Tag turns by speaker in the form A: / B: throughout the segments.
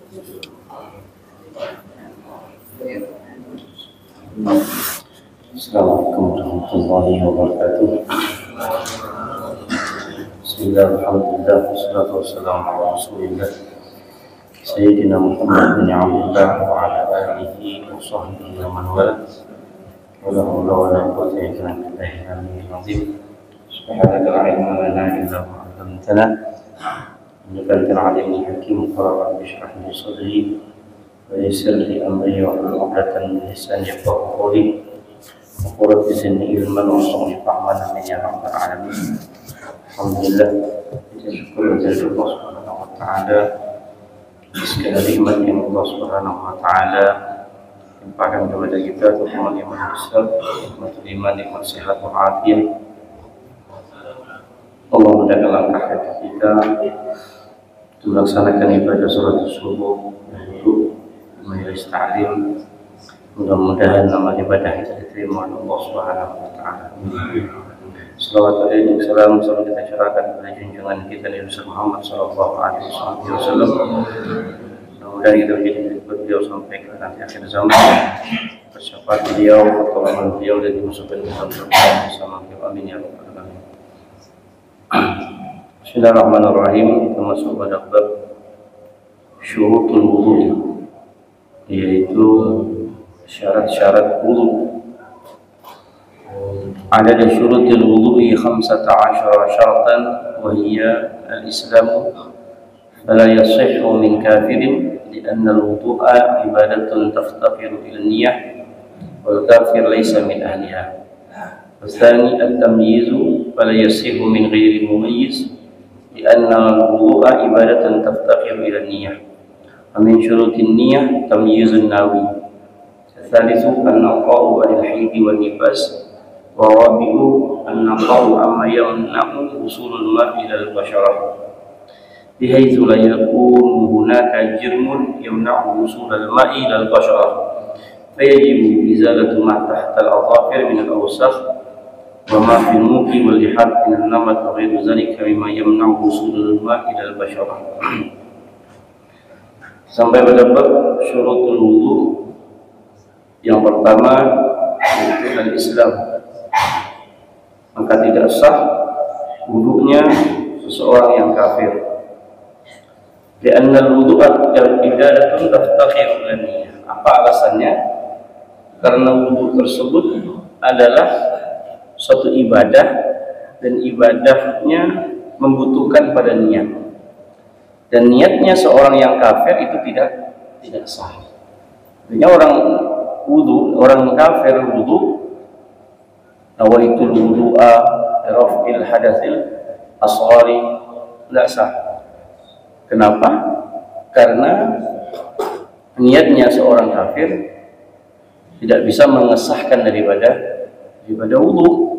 A: Assalamualaikum warahmatullahi wabarakatuh. Bismillahirrahmanirrahim. Wassalatu wassalamu ala Rasulillah Sayyidina Muhammad bin Abdullah wa ala alihi wa sahbihi wa man wala. Wala haula wala quwwata illa billahil aliyyil azim. Subhanaka la ilma lana illa ma 'allamtana. Innaka antal alimul hakim. Rabbi shrah li sadri wa yassir li amri wa hlul 'uqdatam min lisani yafqahu qawli. Qurrat bisni ilman wa sawni fahman min ya rabbal alamin. Alhamdulillah, kita syukur kepada Allah Subhanahu wa taala segala nikmat yang Allah Subhanahu wa taala limpahkan kepada kita, terutama nikmat besar, nikmat iman, nikmat sehat wal afiat. Allah mudahkan langkah kita untuk melaksanakan ibadah salat subuh dan itu majelis ta'lim. Mudah-mudahan amal ibadah kita diterima oleh Allah Subhanahu wa taala. Salawat alaihi wasallam selalu kita curahkan kepada junjungan kita Nabi Muhammad sallallahu alaihi wasallam. Mudah-mudahan kita menjadi pengikut beliau sampai ke nanti akhir zaman. Bersyafaat beliau, pertolongan beliau dan dimasukkan ke dalam surga bersama beliau. Amin ya rabbal alamin. Bismillahirrahmanirrahim. Kita masuk pada bab syurutul wudu, yaitu syarat-syarat wudu. Ada syurutul wudu'i 15 syaratan wa hiya al-islamu fala yasihhu min kafirin lianna al-wudu'a ibadatun taftaqiru ila niyyah wal kafir laysa min ahliha. Tsani at-tamyizu fala yasihhu min ghairi mumayyiz lianna al-wudu'a ibadatun taftaqiru ila niyyah. Min syurutin niyyah tamyizun nawi. Tsalitsu an-naqa'u 'anil haidi wan nifas wa rabi'u an-naqa'u amma yamna'u usulul ma'i ilal basharah bihaitsu la yakunu hunaka jirmun yamna'u usulul ma'i ilal basharah fayajibu izalatu ma tahta al-adhafir min al-awsakh wa ma fil muqi wal lihad min an-namat wa ghairu dhalika mimma yamna'u usulul ma'i ilal basharah. Sampai pada bab syurutul wudu. Yang pertama itu al-Islam. Maka tidak sah wudunya seseorang yang kafir. Li'anna al-wudu'a ibadatun taftaqiru ila niyyah. Apa alasannya? Karena wudu tersebut adalah suatu ibadah dan ibadahnya membutuhkan pada niat. Dan niatnya seorang yang kafir itu tidak sah. Artinya orang wudu, orang kafir wudu nawaitul wudu'a raf'il hadatsil asghari tidak sah. Kenapa? Karena niatnya seorang kafir tidak bisa mengesahkan daripada wudu.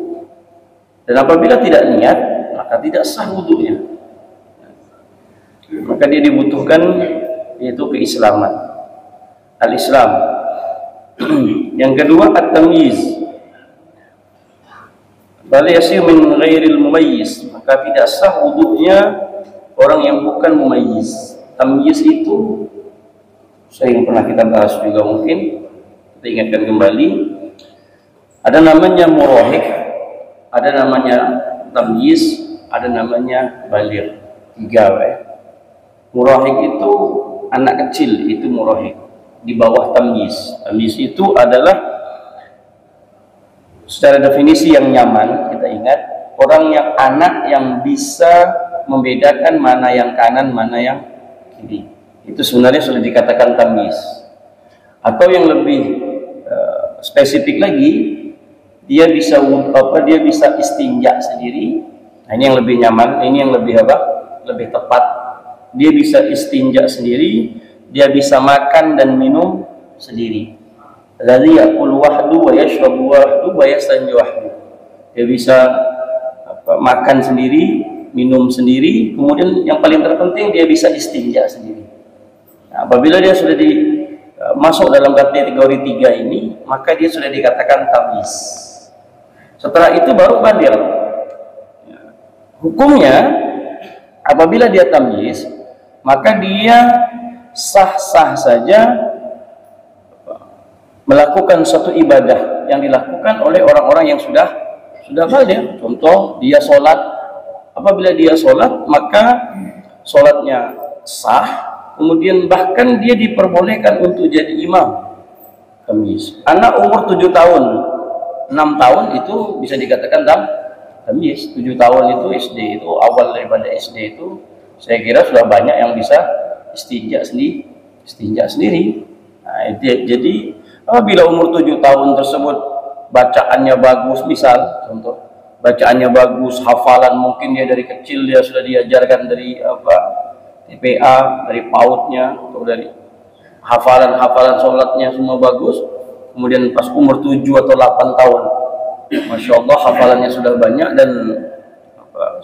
A: Dan apabila tidak niat, maka tidak sah wudunya. Maka dia dibutuhkan yaitu keislaman, al-Islam. Yang kedua at-tamyiz. Bal yasih min ghairil mumayyiz, maka tidak sah wudunya orang yang bukan mumayyiz. Tamyiz itu sering pernah kita bahas juga, mungkin kita ingatkan kembali. Ada namanya murahik, ada namanya tamyiz, ada namanya baligh. 3 ya. Murahik itu anak kecil, itu murahik. Di bawah tamyiz. Tamyiz itu adalah secara definisi yang nyaman, kita ingat, orang yang anak yang bisa membedakan mana yang kanan, mana yang kiri. Itu sebenarnya sudah dikatakan tamyiz. Atau yang lebih spesifik lagi, dia bisa istinja sendiri. Nah, ini yang lebih nyaman, ini yang lebih lebih tepat. Dia bisa istinja sendiri, dia bisa makan dan minum sendiri. Alladzi yaqulu wahdu wa yashrabu wahdu wa yastanji wahdu. Dia bisa makan sendiri, minum sendiri, kemudian yang paling terpenting dia bisa istinja sendiri. Nah, apabila dia sudah masuk dalam kategori 3 ini, maka dia sudah dikatakan tamyiz. Setelah itu baru baligh. Hukumnya apabila dia tamyiz, maka dia sah-sah saja melakukan suatu ibadah yang dilakukan oleh orang-orang yang sudah balik. Contoh, dia sholat, apabila dia sholat maka sholatnya sah, kemudian bahkan dia diperbolehkan untuk jadi imam. Tamyiz. Anak umur 7 tahun, 6 tahun itu bisa dikatakan tamyiz. 7 tahun itu SD, itu awal daripada SD itu saya kira sudah banyak yang bisa istinja sendiri. Nah, jadi apabila umur 7 tahun tersebut bacaannya bagus, misal contoh bacaannya bagus, hafalan mungkin dia dari kecil dia sudah diajarkan dari TPA, dari PAUD-nya atau dari hafalan sholatnya semua bagus, kemudian pas umur 7 atau 8 tahun Masya Allah hafalannya sudah banyak dan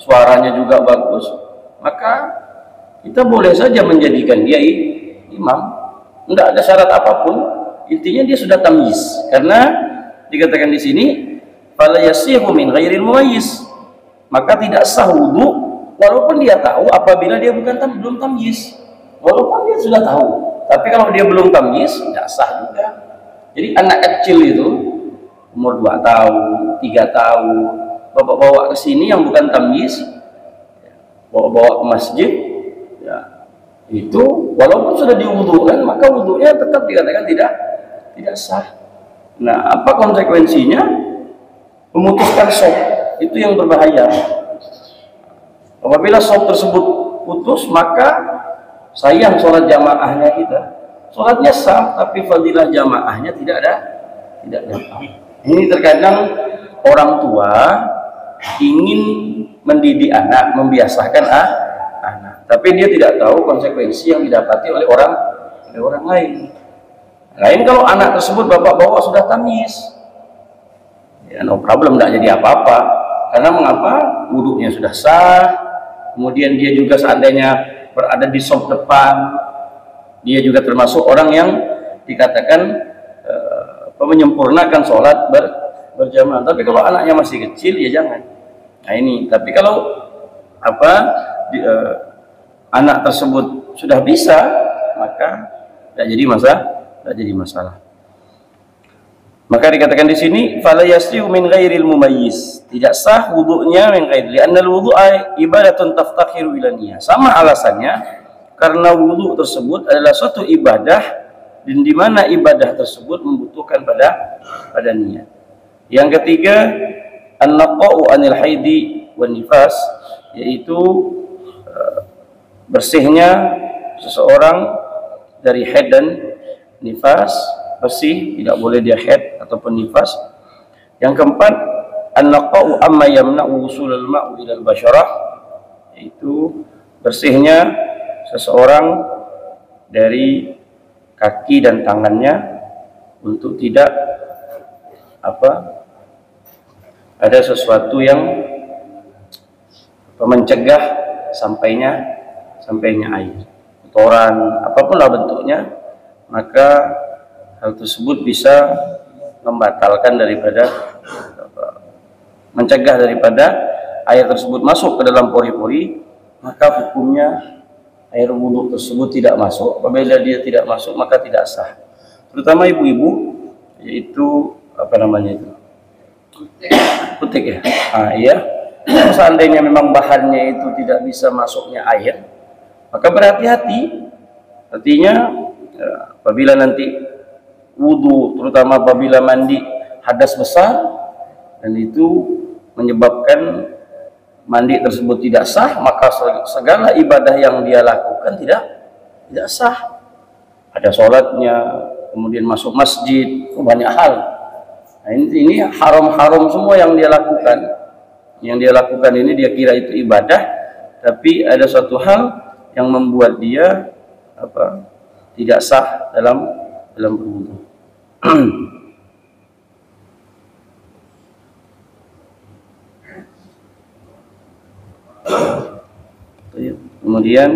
A: suaranya juga bagus, maka kita boleh saja menjadikan dia imam, tidak ada syarat apapun. Intinya dia sudah tamyiz, karena dikatakan di sini fala yasihu min ghairil mumayyiz, maka tidak sah wudu walaupun dia tahu apabila dia belum tamyiz. Walaupun dia sudah tahu, tapi kalau dia belum tamyiz tidak sah juga. Jadi anak kecil itu umur 2 tahun, 3 tahun bawa ke sini yang bukan tamyiz, bawa ke masjid, ya, itu walaupun sudah diwudukan maka wudunya tetap dikatakan tidak sah. Nah, apa konsekuensinya? Memutuskan shop itu yang berbahaya. Apabila shop tersebut putus, maka sayang sholat jamaahnya kita. Sholatnya sah, tapi fadilah jamaahnya tidak datang. Ini terkadang orang tua ingin mendidik anak, membiasakan anak, tapi dia tidak tahu konsekuensi yang didapati oleh orang lain. Lain kalau anak tersebut bapak bawa sudah tamyiz, ya no problem, tidak jadi apa-apa. Karena mengapa? Wudunya sudah sah, kemudian dia juga seandainya berada di shop depan, dia juga termasuk orang yang dikatakan menyempurnakan sholat berjamaah. Tapi kalau anaknya masih kecil ya jangan. Nah ini, tapi kalau anak tersebut sudah bisa, maka tidak jadi masalah. Maka dikatakan di sini fala yasihu min ghairil mumayyiz, tidak sah wudunya min ghairi, li'anna al-wudu'a ibadatun taftakhiru ila niyyah. Sama alasannya, karena wudu tersebut adalah suatu ibadah dan di mana ibadah tersebut membutuhkan pada niat. Yang ketiga, an-naqa'u 'anil haidi wan nifas, yaitu bersihnya seseorang dari haid dan nifas, bersih, tidak boleh dia haid ataupun nifas. Yang keempat, an-naqa'u amma yamna'u wusulul ma'u ila al-basharah, yaitu bersihnya seseorang dari kaki dan tangannya untuk tidak ada sesuatu yang mencegah sampainya air, kotoran apapun lah bentuknya, maka hal tersebut bisa membatalkan daripada mencegah daripada air tersebut masuk ke dalam pori-pori, maka hukumnya air wudhu tersebut tidak masuk. Apabila dia tidak masuk maka tidak sah. Terutama ibu-ibu, yaitu kutik ya. Iya. Seandainya memang bahannya itu tidak bisa masuknya air, maka berhati-hati. Artinya apabila nanti wudhu, terutama apabila mandi hadas besar dan itu menyebabkan mandi tersebut tidak sah, maka segala ibadah yang dia lakukan tidak sah. Ada sholatnya, kemudian masuk masjid, banyak hal. Nah, ini haram-haram semua yang dia lakukan. Yang dia lakukan ini dia kira itu ibadah, tapi ada suatu hal yang membuat dia tidak sah dalam berwudu. Kemudian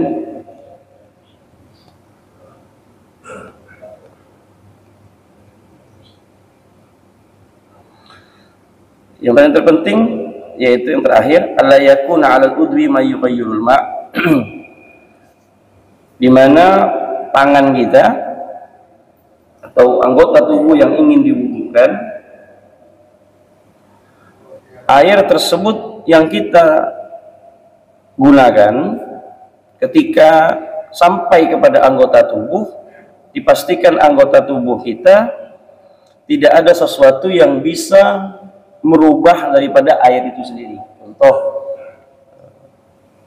A: yang paling terpenting, yaitu yang terakhir, alla yakuna 'alal udwi ma yughayyirul ma', di mana tangan kita atau anggota tubuh yang ingin diwudukan, air tersebut yang kita gunakan ketika sampai kepada anggota tubuh, dipastikan anggota tubuh kita tidak ada sesuatu yang bisa merubah daripada air itu sendiri. Contoh,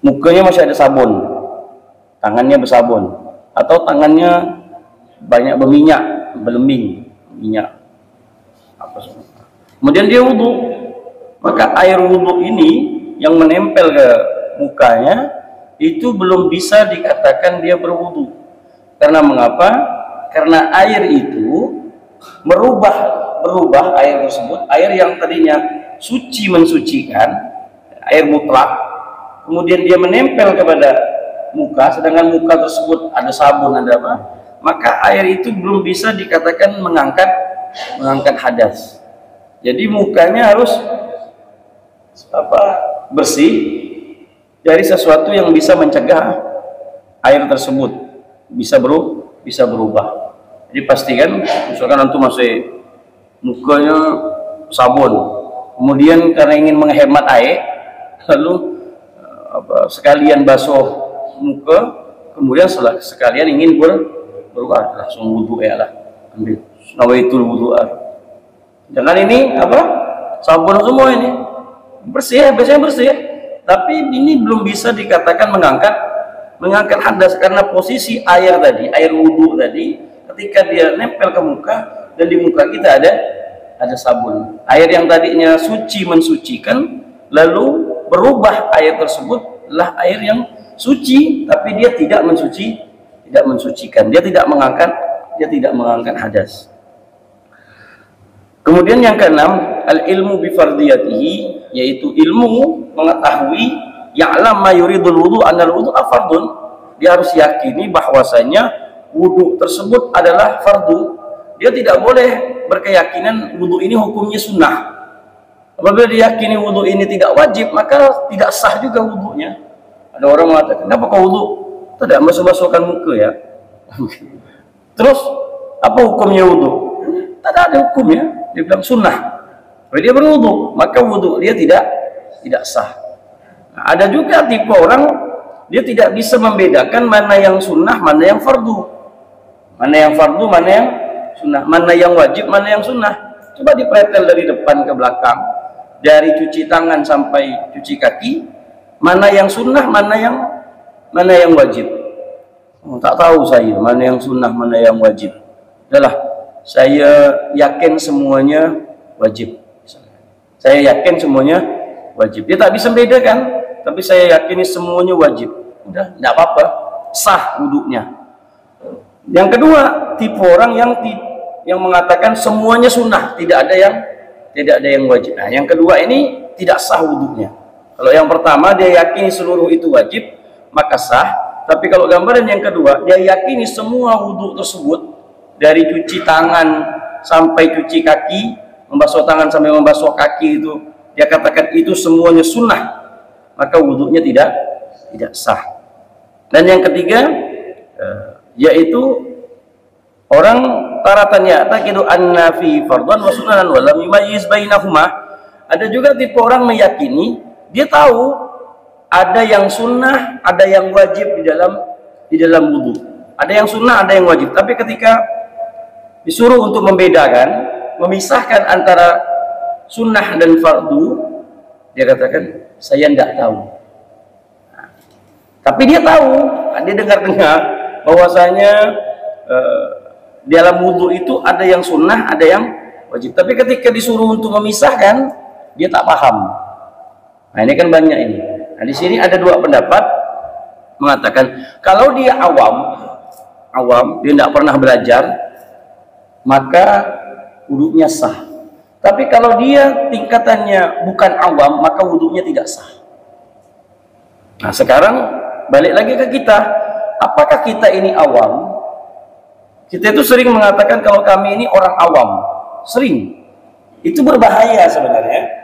A: mukanya masih ada sabun, tangannya bersabun, atau tangannya banyak berminyak, berlembing minyak apa semua. Kemudian dia wudhu, maka air wudhu ini yang menempel ke mukanya itu belum bisa dikatakan dia berwudhu. Karena mengapa? Karena air itu berubah air tersebut, air yang tadinya suci mensucikan, air mutlak, kemudian dia menempel kepada muka, sedangkan muka tersebut ada sabun, ada apa, maka air itu belum bisa dikatakan mengangkat hadas. Jadi mukanya harus bersih dari sesuatu yang bisa mencegah air tersebut bisa berubah. Jadi pastikan, misalkan antum masih mukanya sabun, kemudian karena ingin menghemat air, lalu sekalian basuh muka, kemudian sekalian ingin berwudu, langsung wudu ya lah, ambil nawaitul wudu'ah. Jangan ini sabun semua ini bersih, biasanya bersih, tapi ini belum bisa dikatakan mengangkat hadas, karena posisi air tadi, air wudu tadi, ketika dia nempel ke muka dan di muka kita ada sabun, air yang tadinya suci mensucikan, lalu berubah air tersebut lah air yang suci, tapi dia tidak mensucikan, dia tidak mengangkat hadas. Kemudian yang keenam, al-ilmu bi fardiyatihi, yaitu ilmu mengetahui ya'lam ma yuridul wudu anal wudu fardun. Dia harus yakini bahwasanya wudu tersebut adalah fardu. Dia tidak boleh berkeyakinan wudu ini hukumnya sunnah. Apabila diyakini wudu ini tidak wajib, maka tidak sah juga wudunya. Ada orang mengatakan, kenapa kau wudu? Tidak basuh-basuhkan muka ya. Terus apa hukumnya wudu? Tidak ada hukumnya. Dia bilang sunnah. Kalau dia berwudu, maka wudu dia tidak sah. Nah, ada juga tipe orang, dia tidak bisa membedakan mana yang sunnah, mana yang fardu. Mana yang fardu, mana yang sunnah, mana yang wajib, mana yang sunnah. Coba dipretel dari depan ke belakang, dari cuci tangan sampai cuci kaki, mana yang sunnah, mana yang wajib. Tak tahu saya mana yang sunnah, mana yang wajib. Adalah saya yakin semuanya wajib. Saya yakin semuanya wajib. Dia tak bisa membedakan, tapi saya yakini semuanya wajib. Udah, tidak apa-apa, sah wudunya. Yang kedua, tipe orang yang mengatakan semuanya sunnah, tidak ada yang wajib. Nah, yang kedua ini tidak sah wudunya. Kalau yang pertama dia yakini seluruh itu wajib, maka sah. Tapi kalau gambaran yang kedua, dia yakini semua wudu tersebut, dari cuci tangan sampai cuci kaki, membasuh tangan sampai membasuh kaki, itu dia katakan itu semuanya sunnah, maka wudunya tidak sah. Dan yang ketiga, yaitu orang taratannya taqidu anna fi fardhan wa sunnanan wa lam yumayyiz bainahuma. Ada juga tipe orang meyakini, dia tahu ada yang sunnah, ada yang wajib di dalam wudu. Ada yang sunnah, ada yang wajib. Tapi ketika disuruh untuk membedakan, memisahkan antara sunnah dan fardu, dia katakan saya tidak tahu. Nah, tapi dia tahu, dia dengar-dengar bahwasanya dalam wudu itu ada yang sunnah, ada yang wajib. Tapi ketika disuruh untuk memisahkan, dia tak paham. Nah, ini kan banyak ini. Nah, di sini ada dua pendapat mengatakan kalau dia awam, dia tidak pernah belajar, maka wudunya sah. Tapi kalau dia tingkatannya bukan awam, maka wudunya tidak sah. Nah, sekarang balik lagi ke kita. Apakah kita ini awam? Kita itu sering mengatakan kalau kami ini orang awam. Sering. Itu berbahaya sebenarnya.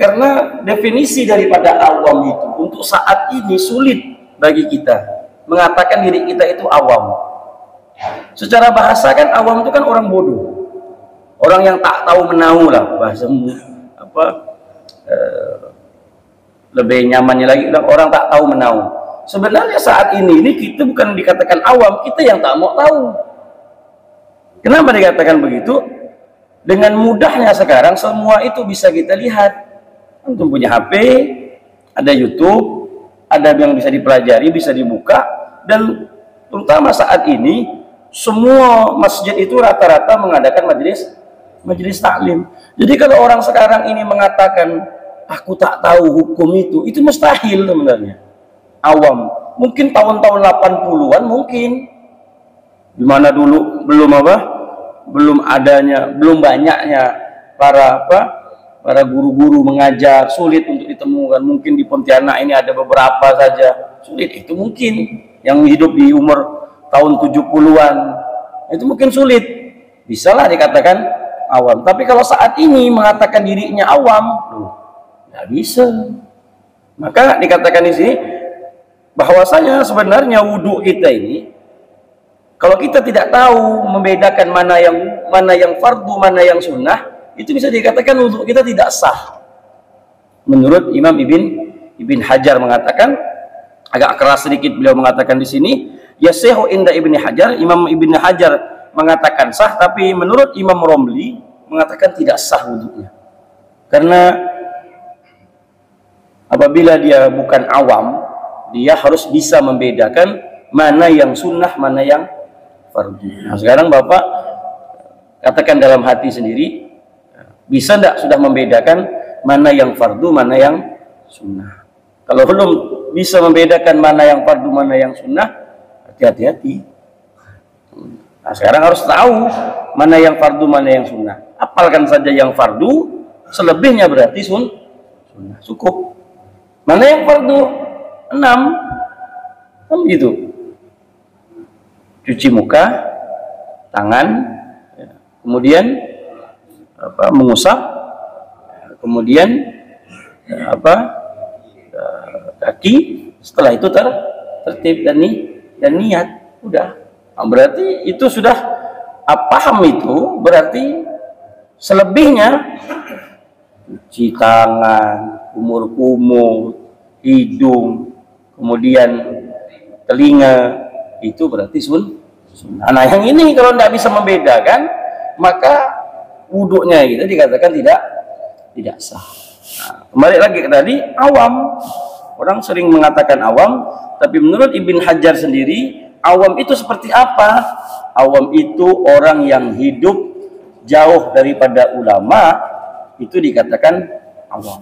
A: Karena definisi daripada awam itu untuk saat ini sulit bagi kita mengatakan diri kita itu awam. Secara bahasa kan awam itu kan orang bodoh, orang yang tak tahu menahu lah bahasa apa, lebih nyamannya lagi orang tak tahu menahu. Sebenarnya saat ini kita bukan dikatakan awam, kita yang tak mau tahu. Kenapa dikatakan begitu? Dengan mudahnya sekarang semua itu bisa kita lihat. Antum punya HP, ada YouTube, ada yang bisa dipelajari, bisa dibuka, dan terutama saat ini semua masjid itu rata-rata mengadakan majelis taklim. Jadi kalau orang sekarang ini mengatakan aku tak tahu hukum itu mustahil sebenarnya. Awam, mungkin tahun-tahun 80-an mungkin, dimana dulu belum banyaknya para guru-guru mengajar, sulit untuk ditemukan. Mungkin di Pontianak ini ada beberapa saja, sulit. Itu mungkin yang hidup di umur tahun 70-an itu mungkin sulit, bisalah dikatakan awam. Tapi kalau saat ini mengatakan dirinya awam, nggak bisa. Maka dikatakan di sini bahwasanya sebenarnya wudhu kita ini, kalau kita tidak tahu membedakan mana yang fardu, mana yang sunnah, itu bisa dikatakan wudhu kita tidak sah. Menurut Imam Ibn Hajar mengatakan, agak keras sedikit beliau mengatakan di sini, yasihu inda Ibn Hajar. Imam Ibn Hajar mengatakan sah, tapi menurut Imam Romli mengatakan tidak sah wudhunya. Karena apabila dia bukan awam, dia harus bisa membedakan mana yang sunnah, mana yang fardu. Nah, sekarang Bapak katakan dalam hati sendiri, bisa tidak sudah membedakan mana yang fardu, mana yang sunnah? Kalau belum bisa membedakan mana yang fardu, mana yang sunnah, hati-hati. Nah, sekarang harus tahu mana yang fardu, mana yang sunnah. Apalkan saja yang fardu, selebihnya berarti sunnah. Cukup. Mana yang fardu? 6, kan gitu. Cuci muka, tangan, kemudian mengusap, kemudian kaki. Setelah itu tertib dan niat. Udah. Nah, berarti itu sudah paham itu, berarti selebihnya cuci tangan, kumur-kumur, hidung, kemudian telinga, itu berarti sunnah. Nah, yang ini kalau tidak bisa membedakan, maka wudhunya kita dikatakan tidak sah. Nah, kembali lagi ke tadi, awam. Orang sering mengatakan awam, tapi menurut Ibn Hajar sendiri, awam itu seperti apa? Awam itu orang yang hidup jauh daripada ulama, itu dikatakan awam.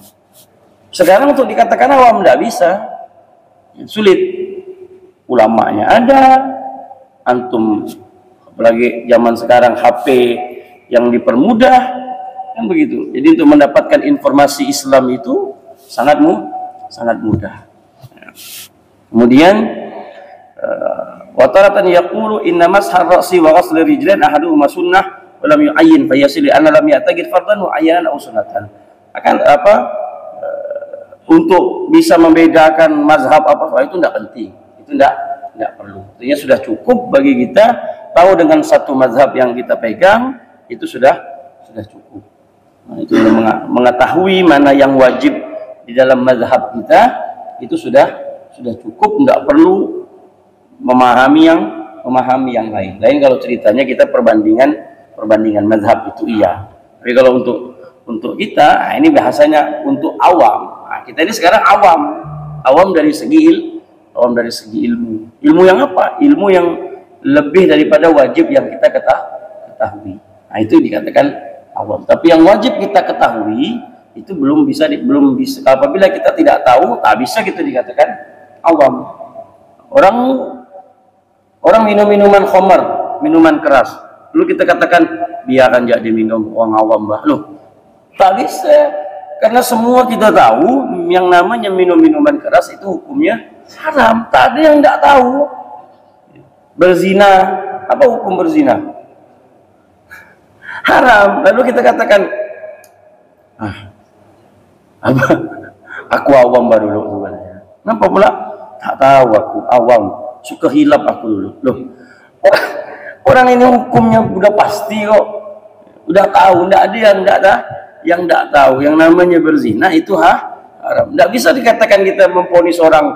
A: Sekarang untuk dikatakan awam tidak bisa, sulit. Ulamanya ada, antum apalagi zaman sekarang HP yang dipermudah, kan begitu. Jadi untuk mendapatkan informasi Islam itu sangat mudah. Kemudian wataratan yaqulu inna mashar ra'si wa ghasl rijlain ahaduhuma sunnah wa lam yu'ayyin fa yasil anna lam ya'taqid fardan wa ayyanan aw sunnatan. Akan untuk bisa membedakan mazhab apa itu tidak penting, itu tidak perlu. Artinya sudah cukup bagi kita tahu dengan satu mazhab yang kita pegang, itu sudah cukup. Nah, itu mengetahui mana yang wajib di dalam mazhab kita, itu sudah cukup, tidak perlu memahami yang lain. Kalau ceritanya kita perbandingan mazhab itu iya. Tapi kalau untuk kita, ini bahasanya untuk awam. Nah, kita ini sekarang awam dari segi ilmu. Ilmu yang apa? Ilmu yang lebih daripada wajib yang kita ketahui. Nah, itu dikatakan awam. Tapi yang wajib kita ketahui itu belum bisa. Apabila kita tidak tahu, tak bisa kita dikatakan awam. Orang minum minuman khamar, minuman keras, lalu kita katakan biarkan jadi diminum orang awam, bah. Loh, tak bisa. Karena semua kita tahu yang namanya minum minuman keras itu hukumnya haram. Tak ada yang tidak tahu. Berzina, apa hukum berzina? Haram. Lalu kita katakan, aku awam baru dulu sebenarnya. Kenapa pula? Tak tahu, aku awam. Suka hilap aku dulu. Loh, Orang ini hukumnya udah pasti kok, udah tahu, tidak ada yang tidak tahu. Yang namanya berzina itu haram. Tidak bisa dikatakan kita memponis orang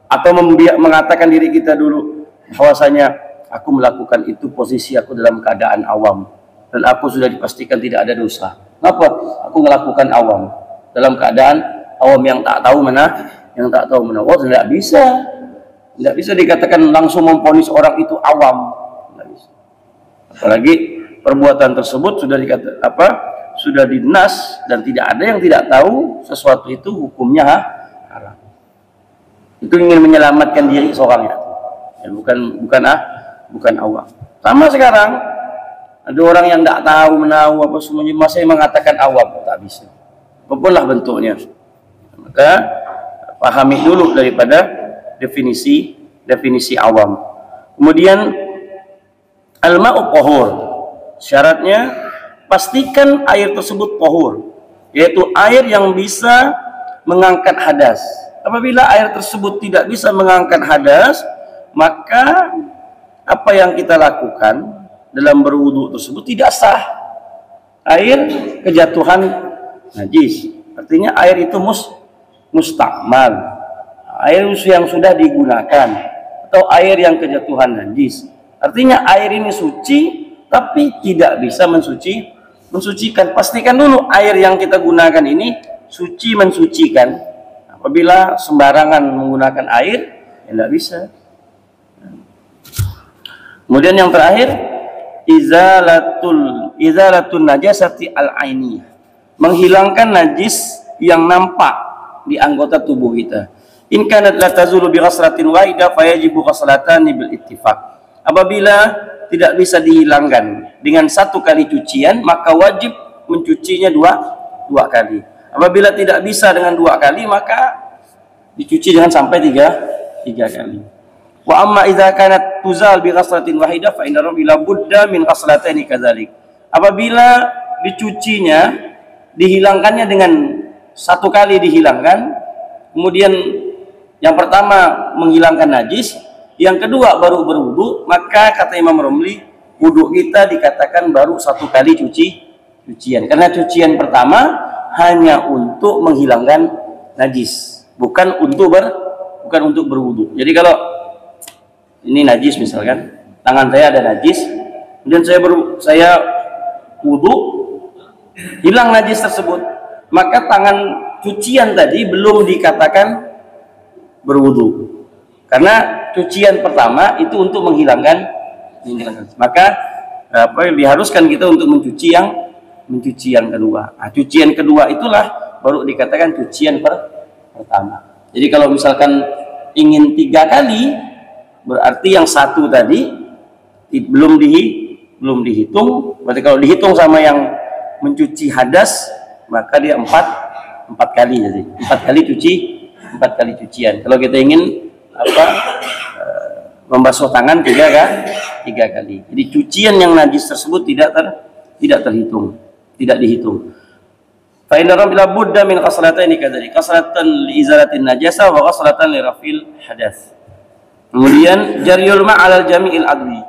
A: atau mengatakan diri kita dulu bahwasanya aku melakukan itu posisi aku dalam keadaan awam dan aku sudah dipastikan tidak ada dosa. Kenapa? Aku melakukan awam dalam keadaan awam yang tak tahu mana. Oh, tidak bisa. Tidak bisa dikatakan langsung memponis orang itu awam. Tidak bisa. Apalagi perbuatan tersebut sudah dinas dan tidak ada yang tidak tahu sesuatu itu hukumnya haram. Itu ingin menyelamatkan diri seorang itu. Ya, bukan awam. Sama sekarang ada orang yang tidak tahu menahu apa semuanya masih mengatakan awam, tak bisa. Apapunlah bentuknya. Maka pahami dulu daripada definisi awam. Kemudian al-ma'u tahur. Syaratnya pastikan air tersebut tahur, yaitu air yang bisa mengangkat hadas. Apabila air tersebut tidak bisa mengangkat hadas, maka apa yang kita lakukan dalam berwudu tersebut tidak sah. Air kejatuhan najis, artinya air itu mustakmal, air yang sudah digunakan, atau air yang kejatuhan najis, artinya air ini suci tapi tidak bisa mensucikan. Pastikan dulu air yang kita gunakan ini suci mensucikan. Apabila sembarangan menggunakan air, ya tidak bisa. Kemudian yang terakhir, izalatul najasati al-aini, menghilangkan najis yang nampak di anggota tubuh kita. In kanat la tazulu bi ghasratin wahidah fa yajibu ghaslatani bil ittifaq. Apabila tidak bisa dihilangkan dengan satu kali cucian, maka wajib mencucinya dua kali. Apabila tidak bisa dengan 2 kali, maka dicuci dengan sampai tiga kali. Wa amma idza kanat tuzal bi ghaslatin wahidah fa inna la budda min ghaslataini kadzalik. Apabila dicucinya, dihilangkannya dengan 1 kali dihilangkan, kemudian yang pertama menghilangkan najis, yang kedua baru berwudu, maka kata Imam Romli, wudu kita dikatakan baru 1 kali cucian. Karena cucian pertama hanya untuk menghilangkan najis, bukan untuk berwudu. Jadi kalau ini najis misalkan, tangan saya ada najis, kemudian saya wudu, hilang najis tersebut, maka tangan cucian tadi belum dikatakan berwudu. Karena cucian pertama itu untuk menghilangkan, maka diharuskan kita untuk mencuci yang kedua. Nah, cucian kedua itulah baru dikatakan cucian pertama. Jadi kalau misalkan ingin 3 kali, berarti yang 1 tadi belum dihitung. Berarti kalau dihitung sama yang mencuci hadas, maka dia 4 kali. Jadi 4 kali cucian. Kalau kita ingin membasuh tangan 3 kali. Jadi cucian yang najis tersebut tidak dihitung. Fa inna rabbil budda min qaslataini kadzalik, qaslatan li izalatin najasa wa qaslatan li rafil hadas. Kemudian jaryul ma' 'alal jami'il adwi.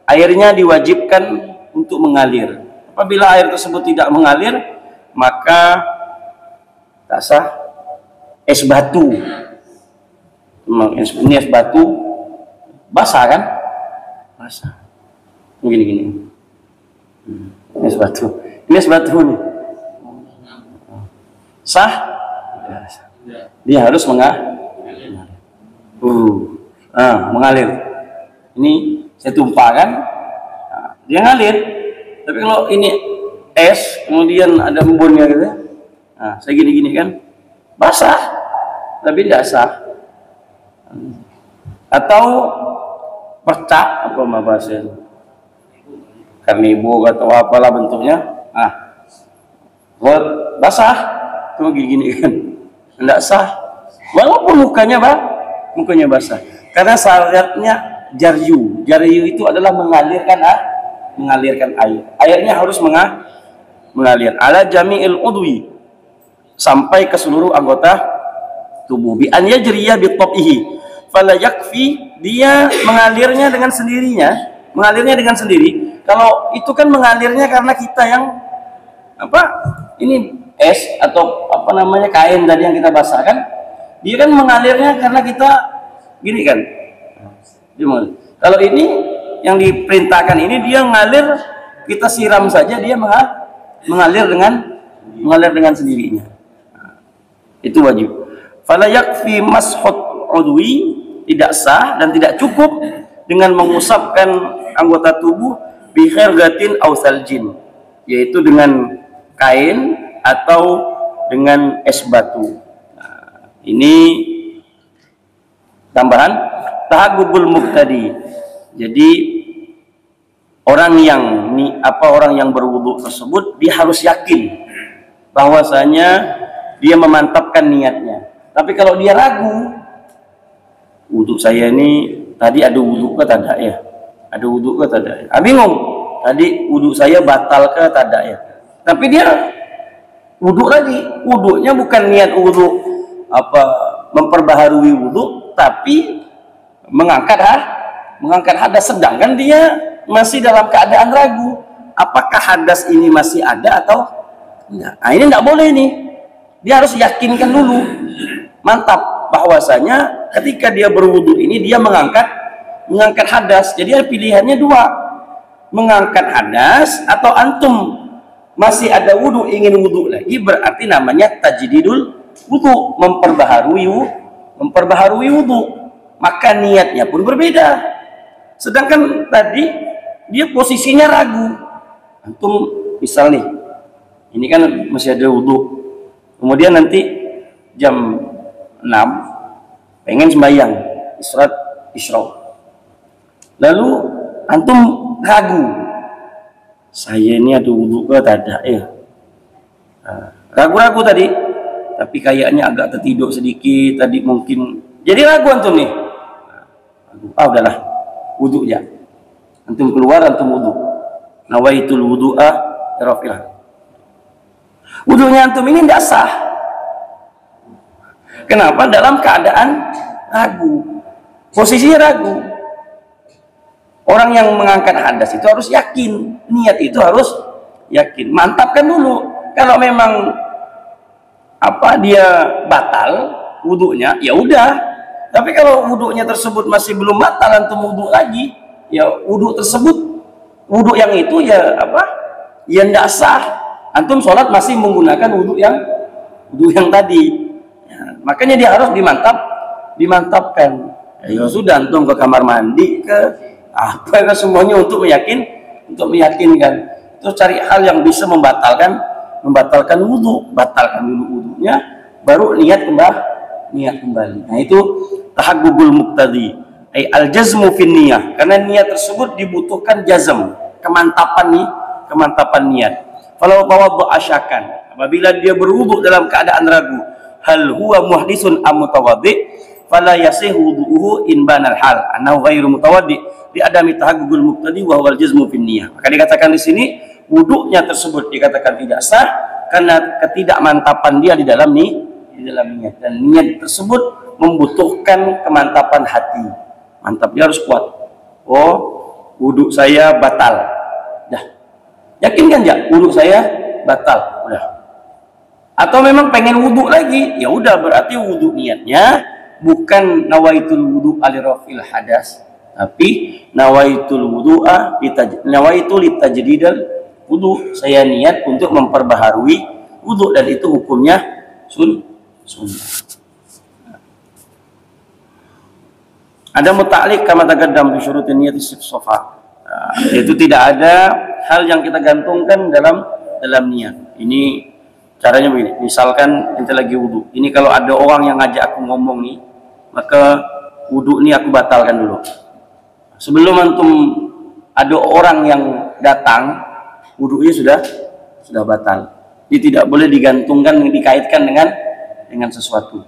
A: Airnya diwajibkan untuk mengalir. Apabila air tersebut tidak mengalir, maka tak sah. Es batu. Ini es batu basah kan? Basah. Gini. Es batu. Ini es batu nih. Sah? Dia harus mengalir. Ini saya tumpahkan, dia ngalir. Tapi kalau ini es, kemudian ada embunnya gitu, saya gini kan, basah, tapi tidak sah. Atau percak, apa bahasa itu, karnibo atau apalah bentuknya, basah, tuh gini kan, tidak sah. Walaupun mukanya basah, karena syaratnya jaryu itu adalah mengalirkan air. Airnya harus mengalir ala jami'il udwi, sampai ke seluruh anggota tubuh. Bi an yajriya bi tab'ihi fala yakfi, dia mengalirnya dengan sendirinya,
B: mengalirnya dengan sendiri. Kalau itu kan mengalirnya karena kita yang apa? Ini es atau apa namanya kain tadi yang kita basahkan, dia kan mengalirnya karena kita gini kan. Kalau ini yang diperintahkan ini dia mengalir, kita siram saja dia mengalir dengan sendirinya. Itu wajib. Fala yakfi mashut udwi, tidak sah dan tidak cukup dengan mengusapkan anggota tubuh bi khirgatin aw saljin, yaitu dengan kain atau dengan es batu. Nah, ini tambahan tahaggubul muqtadi. Jadi orang yang berwudu tersebut dia harus yakin bahwasanya dia memantapkan niatnya. Tapi kalau dia ragu, wudu saya ini tadi ada wudu ke tidak ya? Ada wudu ke tidak ya? Bingung. Tadi wudu saya batal ke tidak ya? Tapi dia wudu lagi. Wudunya bukan niat wudu memperbaharui wudu, tapi mengangkat hadas, sedangkan dia masih dalam keadaan ragu. Apakah hadas ini masih ada atau enggak? Nah, ini enggak boleh nih. Dia harus yakinkan dulu, mantap bahwasanya ketika dia berwudu ini dia mengangkat hadas. Jadi pilihannya dua, mengangkat hadas atau antum masih ada wudu ingin wudu lagi, berarti namanya tajdidul wudu, memperbaharui wudu, maka niatnya pun berbeda. Sedangkan tadi dia posisinya ragu. Antum misal nih, ini kan masih ada wudu, kemudian nanti jam 6 pengen sembahyang isyraq, lalu antum ragu, saya ini ada wudu ke tidak ya? Ragu-ragu tadi, tapi kayaknya agak tertidur sedikit tadi mungkin, jadi ragu antum nih. Udahlah, wudu ya. Antum keluar, antum wudu. Nawaitul wudu'a rafil. Wudunya antum ini tidak sah. Kenapa? Dalam keadaan ragu. Posisinya ragu. Orang yang mengangkat hadas itu harus yakin, niat itu harus yakin. Mantapkan dulu. Kalau memang dia batal wudunya, ya udah. Tapi kalau wudunya tersebut masih belum batal, antum wudu lagi, ya wudu tersebut, wudu yang itu ya ya tidak sah. Antum sholat masih menggunakan wudu yang tadi. Ya, makanya dia harus dimantapkan. Ya sudah, antum ke kamar mandi ke semuanya untuk meyakinkan. Terus cari hal yang bisa membatalkan wudu, batalkan dulu wudunya, baru niat kembali. Nah, itu tahaggubul muqtadi, al jazmu fin niyah, karena niat tersebut dibutuhkan jazm, kemantapan niat. Falau tawaddu asyakan, apabila dia berwudu dalam keadaan ragu, hal huwa muhdisun am mutawaddi, fala yasih wudu'uhu in banal hal annahu ghairu mutawaddi li adami tahaggubul muqtadi wa huwal jazmu fin niyah. Maka dikatakan di sini wudunya tersebut dikatakan tidak sah karena ketidakmantapan dia di dalam niat, dan niat tersebut membutuhkan kemantapan hati. Mantap, dia harus kuat. Oh, wudu saya batal. Dah. Yakin kan ya? Wudu saya batal. Udah. Atau memang pengen wudu lagi, ya udah, berarti wudu niatnya bukan nawaitul wudu alirafil hadas, tapi nawaitul wudu'a nawaitu litajdidal wudu. Saya niat untuk memperbaharui wudu, dan itu hukumnya sunnah. Ada muta'alliq kama taqaddam bi syurutin niyati sofa. Itu tidak ada hal yang kita gantungkan dalam niat. Ini caranya begini. Misalkan kita lagi wudu. Ini kalau ada orang yang ngajak aku ngomong nih, maka wudu ini aku batalkan dulu. Sebelum antum ada orang yang datang, wudunya sudah batal. Ini tidak boleh digantungkan, dikaitkan dengan sesuatu.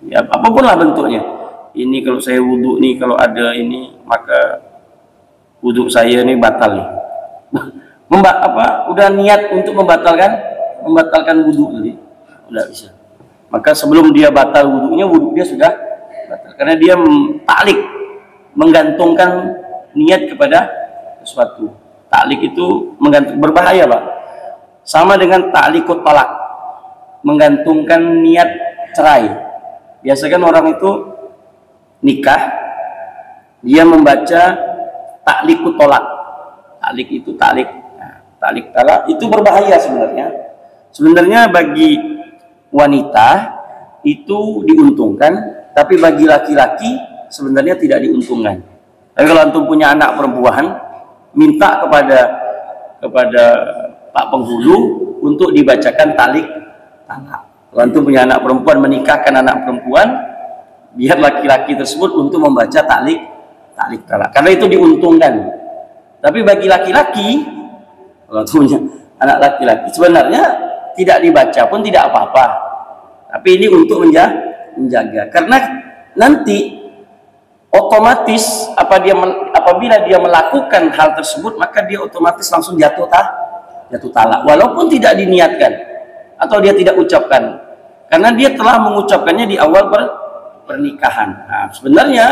B: Ya, apapun lah bentuknya. Ini kalau saya wudu nih, kalau ada ini, maka wudu saya ini batal nih. Udah niat untuk membatalkan wudu tadi, udah bisa. Maka sebelum dia batal wudunya, wudu dia sudah batal, karena dia ta'liq, menggantungkan niat kepada sesuatu. Ta'liq itu menggantung, berbahaya Pak. Sama dengan ta'liqut talak, menggantungkan niat cerai. Biasakan orang itu nikah, dia membaca ta'liqut talak. Ta'liq itu ta'liq. Nah, ta'liq talak itu berbahaya sebenarnya. Sebenarnya bagi wanita itu diuntungkan, tapi bagi laki-laki sebenarnya tidak diuntungkan. Tapi kalau antum punya anak perempuan, minta kepada Pak Penghulu untuk dibacakan ta'liq talak. Kalau antum punya anak perempuan, menikahkan anak perempuan, biar laki-laki tersebut untuk membaca ta'liq talak, karena itu diuntungkan. Tapi bagi laki-laki, kalau antum punya anak laki-laki, sebenarnya tidak dibaca pun tidak apa-apa. Tapi ini untuk menjaga, karena nanti otomatis apabila dia melakukan hal tersebut, maka dia otomatis langsung jatuh talak, walaupun tidak diniatkan atau dia tidak ucapkan, karena dia telah mengucapkannya di awal pernikahan. Nah, sebenarnya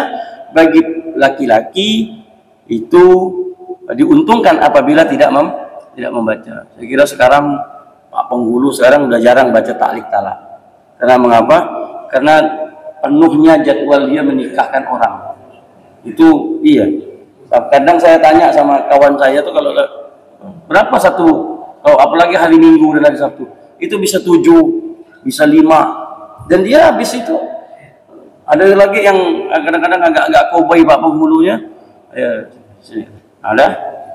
B: bagi laki-laki itu diuntungkan apabila tidak membaca. Saya kira sekarang Pak Penghulu sekarang udah jarang baca ta'liq talak. Karena mengapa? Karena penuhnya jadwal dia menikahkan orang. Itu iya. Kadang saya tanya sama kawan saya tuh, kalau berapa satu, kalau apalagi hari Minggu dan hari Sabtu, itu bisa 7, bisa 5, dan dia habis itu. Ada lagi yang kadang-kadang agak kobai Pak Penghulunya. Ayo, sini. Ada?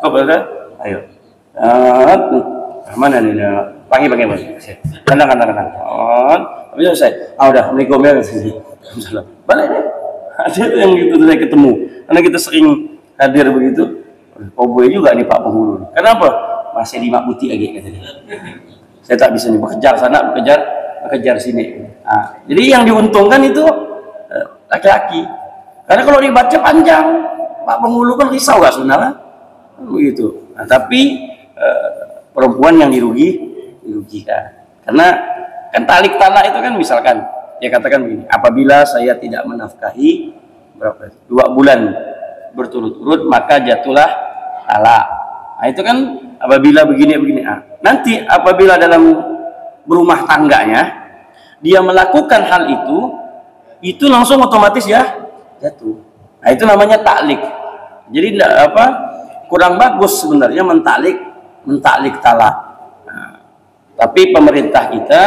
B: Kok ada? Ayo. Mana nih? Panggil. Kandang. Habis selesai. Udah, Assalamualaikum ya. Balik deh. Ada yang gitu saya ketemu. Karena kita sering hadir begitu. Kobai juga nih Pak Penghulu. Kenapa? Masih 5 putih lagi katanya. Saya tak bisa nih bekerja sana, bekerja sini. Nah, jadi yang diuntungkan itu laki-laki. Karena kalau dibaca panjang, Pak Penghulu kan risau gak sebenarnya, begitu. Nah, tapi perempuan yang dirugikan. Karena kan ta'liq talak itu kan, misalkan dia katakan begini, apabila saya tidak menafkahi 2 bulan berturut-turut, maka jatuhlah talak. Nah, itu kan apabila begini. Nanti apabila dalam berumah tangganya dia melakukan hal itu langsung otomatis ya jatuh. Nah, itu namanya ta'liq. Jadi kurang bagus sebenarnya mentaklik talak. Nah, tapi pemerintah kita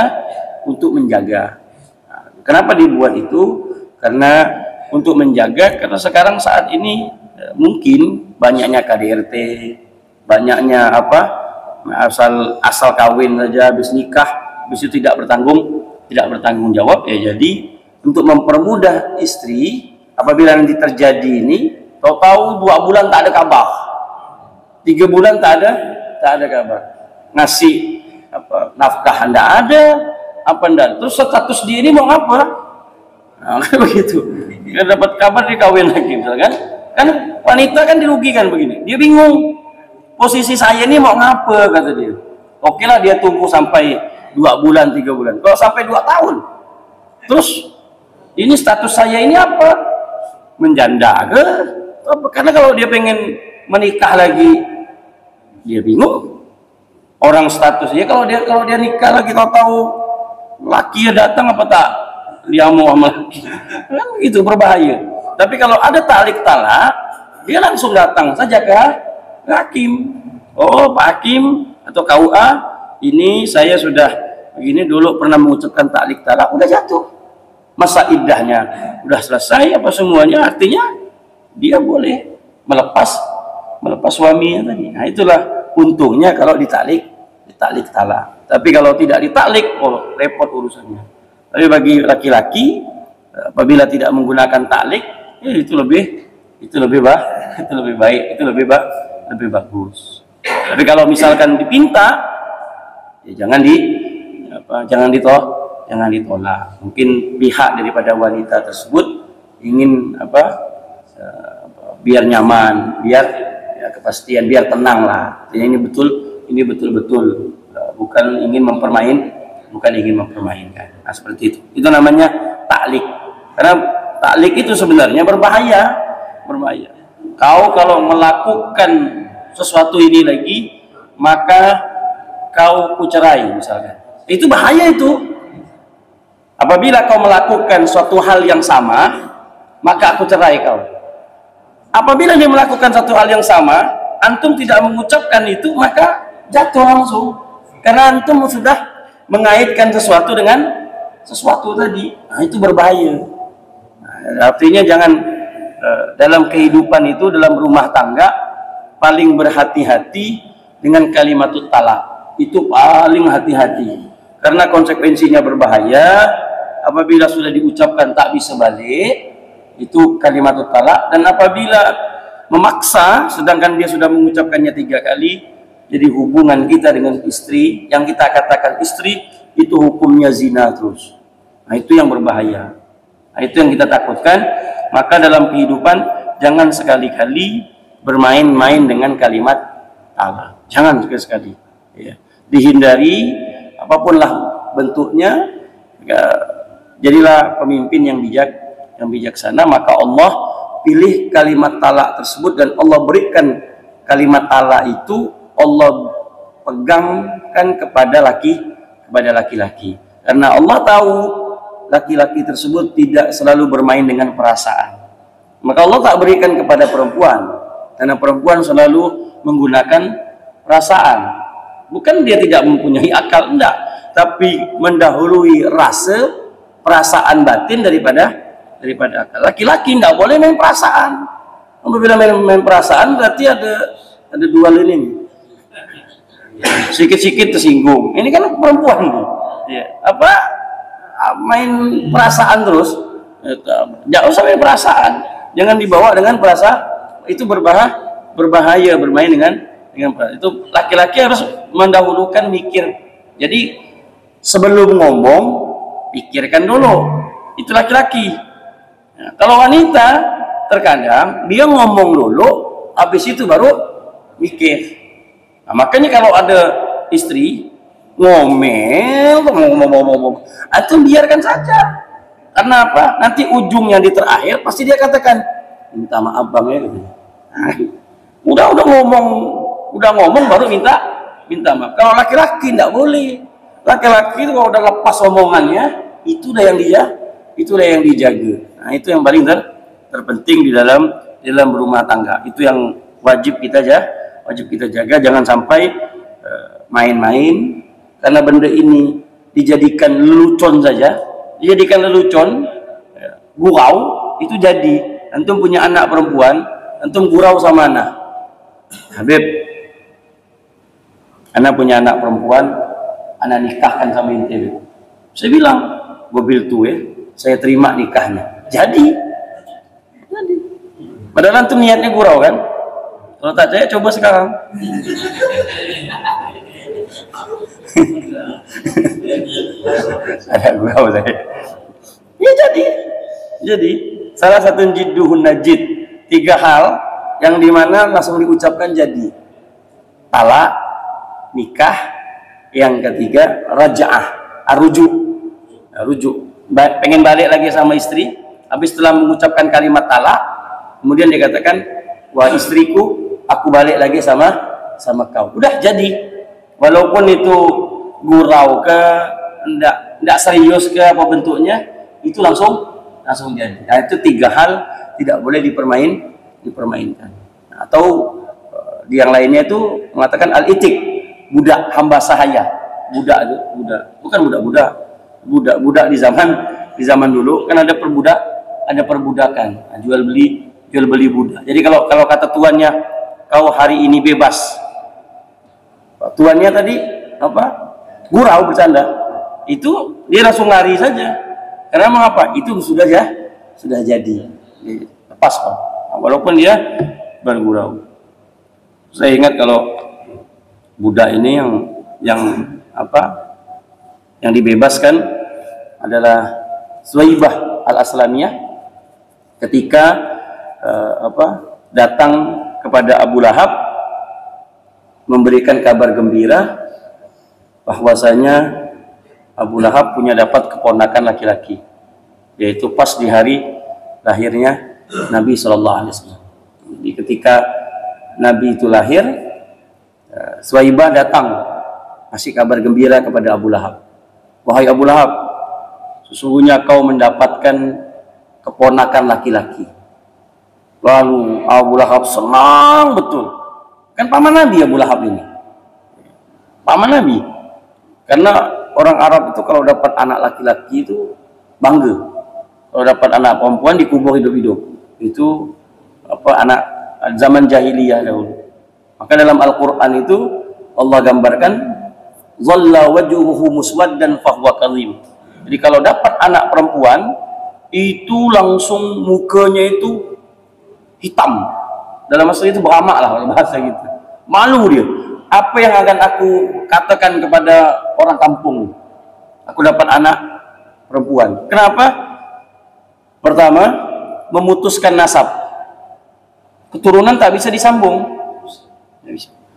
B: untuk menjaga. Nah, kenapa dibuat itu? Karena untuk menjaga, karena sekarang saat ini mungkin banyaknya KDRT, banyaknya asal kawin saja, habis nikah, habis itu tidak bertanggung jawab ya. Jadi untuk mempermudah istri, apabila nanti terjadi ini, tahu-tahu 2 bulan tak ada kabar, 3 bulan tak ada kabar, ngasih nafkah tidak ada, terus status dia ini mau apa? Nah, begitu. Dia dapat kabar dia kawin lagi, misalkan, kan wanita kan dirugikan begini, dia bingung, posisi saya ini mau ngapa, kata dia. Oke lah dia tunggu sampai 2 bulan, 3 bulan. Kalau sampai 2 tahun, terus ini status saya ini apa? Menjanda ke? Karena kalau dia pengen menikah lagi, dia bingung. Orang statusnya kalau dia nikah lagi, tahu laki datang apa tak? Dia mau sama laki. Kan itu berbahaya. Tapi kalau ada ta'liq talak, dia langsung datang saja ke hakim. Oh, Pak Hakim atau KUA, ini saya sudah begini, dulu pernah mengucapkan ta'liq talak, udah jatuh. Masa iddahnya udah selesai apa semuanya, artinya dia boleh melepas suaminya tadi. Nah, itulah untungnya kalau ditaklik talak. Tapi kalau tidak ditaklik, repot urusannya. Tapi bagi laki-laki, apabila tidak menggunakan taklik, itu lebih baik, itu lebih bagus. Tapi kalau misalkan dipinta, ya jangan ditolak. Mungkin pihak daripada wanita tersebut ingin biar nyaman, biar ya, kepastian, biar tenang lah. Ini betul-betul bukan ingin mempermainkan. Nah, seperti itu. Itu namanya taklik. Karena taklik itu sebenarnya berbahaya. kau kalau melakukan sesuatu ini lagi, maka kau kucerai misalkan. Itu bahaya itu. Apabila kau melakukan suatu hal yang sama, maka aku cerai kau. Apabila dia melakukan satu hal yang sama, antum tidak mengucapkan itu, maka jatuh langsung. Karena antum sudah mengaitkan sesuatu dengan sesuatu tadi. Nah, itu berbahaya. Nah, artinya jangan dalam kehidupan itu, dalam rumah tangga, paling berhati-hati dengan kalimat talak. Itu paling hati-hati. Karena konsekuensinya berbahaya. Apabila sudah diucapkan tak bisa balik, itu kalimat talak. Dan apabila memaksa, sedangkan dia sudah mengucapkannya 3 kali, jadi hubungan kita dengan istri, yang kita katakan istri, itu hukumnya zina terus. Nah, itu yang berbahaya. Nah, itu yang kita takutkan. Maka dalam kehidupan, jangan sekali-kali bermain-main dengan kalimat talak. Jangan sekali-sekali. Ya. Dihindari, apapunlah bentuknya, ya, jadilah pemimpin yang bijak, yang bijaksana. Maka Allah pilih kalimat talak tersebut, dan Allah berikan kalimat talak itu, Allah pegangkan kepada laki-laki. Karena Allah tahu laki-laki tersebut tidak selalu bermain dengan perasaan. Maka Allah tak berikan kepada perempuan, karena perempuan selalu menggunakan perasaan. Bukan dia tidak mempunyai akal, enggak, tapi mendahului rasa, perasaan batin daripada akal. Laki-laki enggak boleh main perasaan. Apabila main perasaan berarti ada 2 lini. Sikit-sikit tersinggung. Ini kan perempuan nih. Ya, main perasaan terus. Jangan usah main perasaan. Jangan dibawa dengan perasaan. Itu berbahaya bermain dengan perasaan. Itu laki-laki harus mendahulukan mikir. Jadi sebelum ngomong, pikirkan dulu. Itu laki-laki. Nah, kalau wanita terkadang dia ngomong dulu, habis itu baru mikir. Nah, makanya kalau ada istri ngomel, atau biarkan saja. Karena apa? Nanti ujungnya di terakhir pasti dia katakan, minta maaf bang ya. Nah, udah ngomong baru minta maaf. Kalau laki-laki tidak boleh. Laki-laki itu kalau udah lepas omongannya, itu udah yang dijaga. Nah, itu yang paling terpenting di dalam rumah tangga. Itu yang wajib kita jaga. Jangan sampai main-main, karena benda ini dijadikan lelucon saja. Dijadikan lelucon, gurau, itu jadi. Antum punya anak perempuan, antum gurau sama anak. Habib, anak punya anak perempuan, anak nikahkan sama inti. Saya bilang, mobil tuh saya terima nikahnya. Jadi. Padahal antum niatnya gurau kan? Kalau tak percaya coba sekarang. Ada gurau saya. Ya jadi salah satu jidduhun najid, 3 hal yang dimana langsung diucapkan jadi. Talak, nikah, yang ketiga raja'ah, rujuk. Pengen balik lagi sama istri, habis setelah mengucapkan kalimat talak, kemudian dia katakan, wah istriku, aku balik lagi sama kau. Udah jadi. Walaupun itu gurau ke, enggak serius ke apa bentuknya, itu langsung jadi. Nah, itu 3 hal tidak boleh dipermainkan. Nah, atau di yang lainnya itu mengatakan al-itik, budak, hamba sahaya. Budak bukan budak di zaman dulu kan ada perbudakan, nah, jual beli budak. Jadi kalau kata tuannya, kau hari ini bebas, tuannya tadi gurau, bercanda, itu dia langsung lari saja. Karena mengapa? Itu sudah jadi lepas kok. Nah, walaupun dia bergurau. Saya ingat kalau budak ini yang dibebaskan adalah Suwaibah al-Aslamiyah ketika datang kepada Abu Lahab memberikan kabar gembira bahwasanya Abu Lahab punya dapat keponakan laki-laki, yaitu pas di hari lahirnya Nabi SAW. Jadi ketika Nabi itu lahir, Suwaibah datang kasih kabar gembira kepada Abu Lahab. Wahai Abu Lahab, sesungguhnya kau mendapatkan keponakan laki-laki. Lalu Abu Lahab senang betul. Kan paman Nabi Abu Lahab ini. Paman Nabi. Karena orang Arab itu kalau dapat anak laki-laki itu bangga. Kalau dapat anak perempuan dikubur hidup-hidup. Itu anak zaman jahiliyah dahulu. Maka dalam Al-Qur'an itu Allah gambarkan dhalla wajhuhu muswaddan fahuwa kadhim. Jadi kalau dapat anak perempuan itu langsung mukanya itu hitam. Dalam masa itu beramak lah bahasa gitu. Malu dia. Apa yang akan aku katakan kepada orang kampung? Aku dapat anak perempuan. Kenapa? Pertama, memutuskan nasab. Keturunan tak bisa disambung.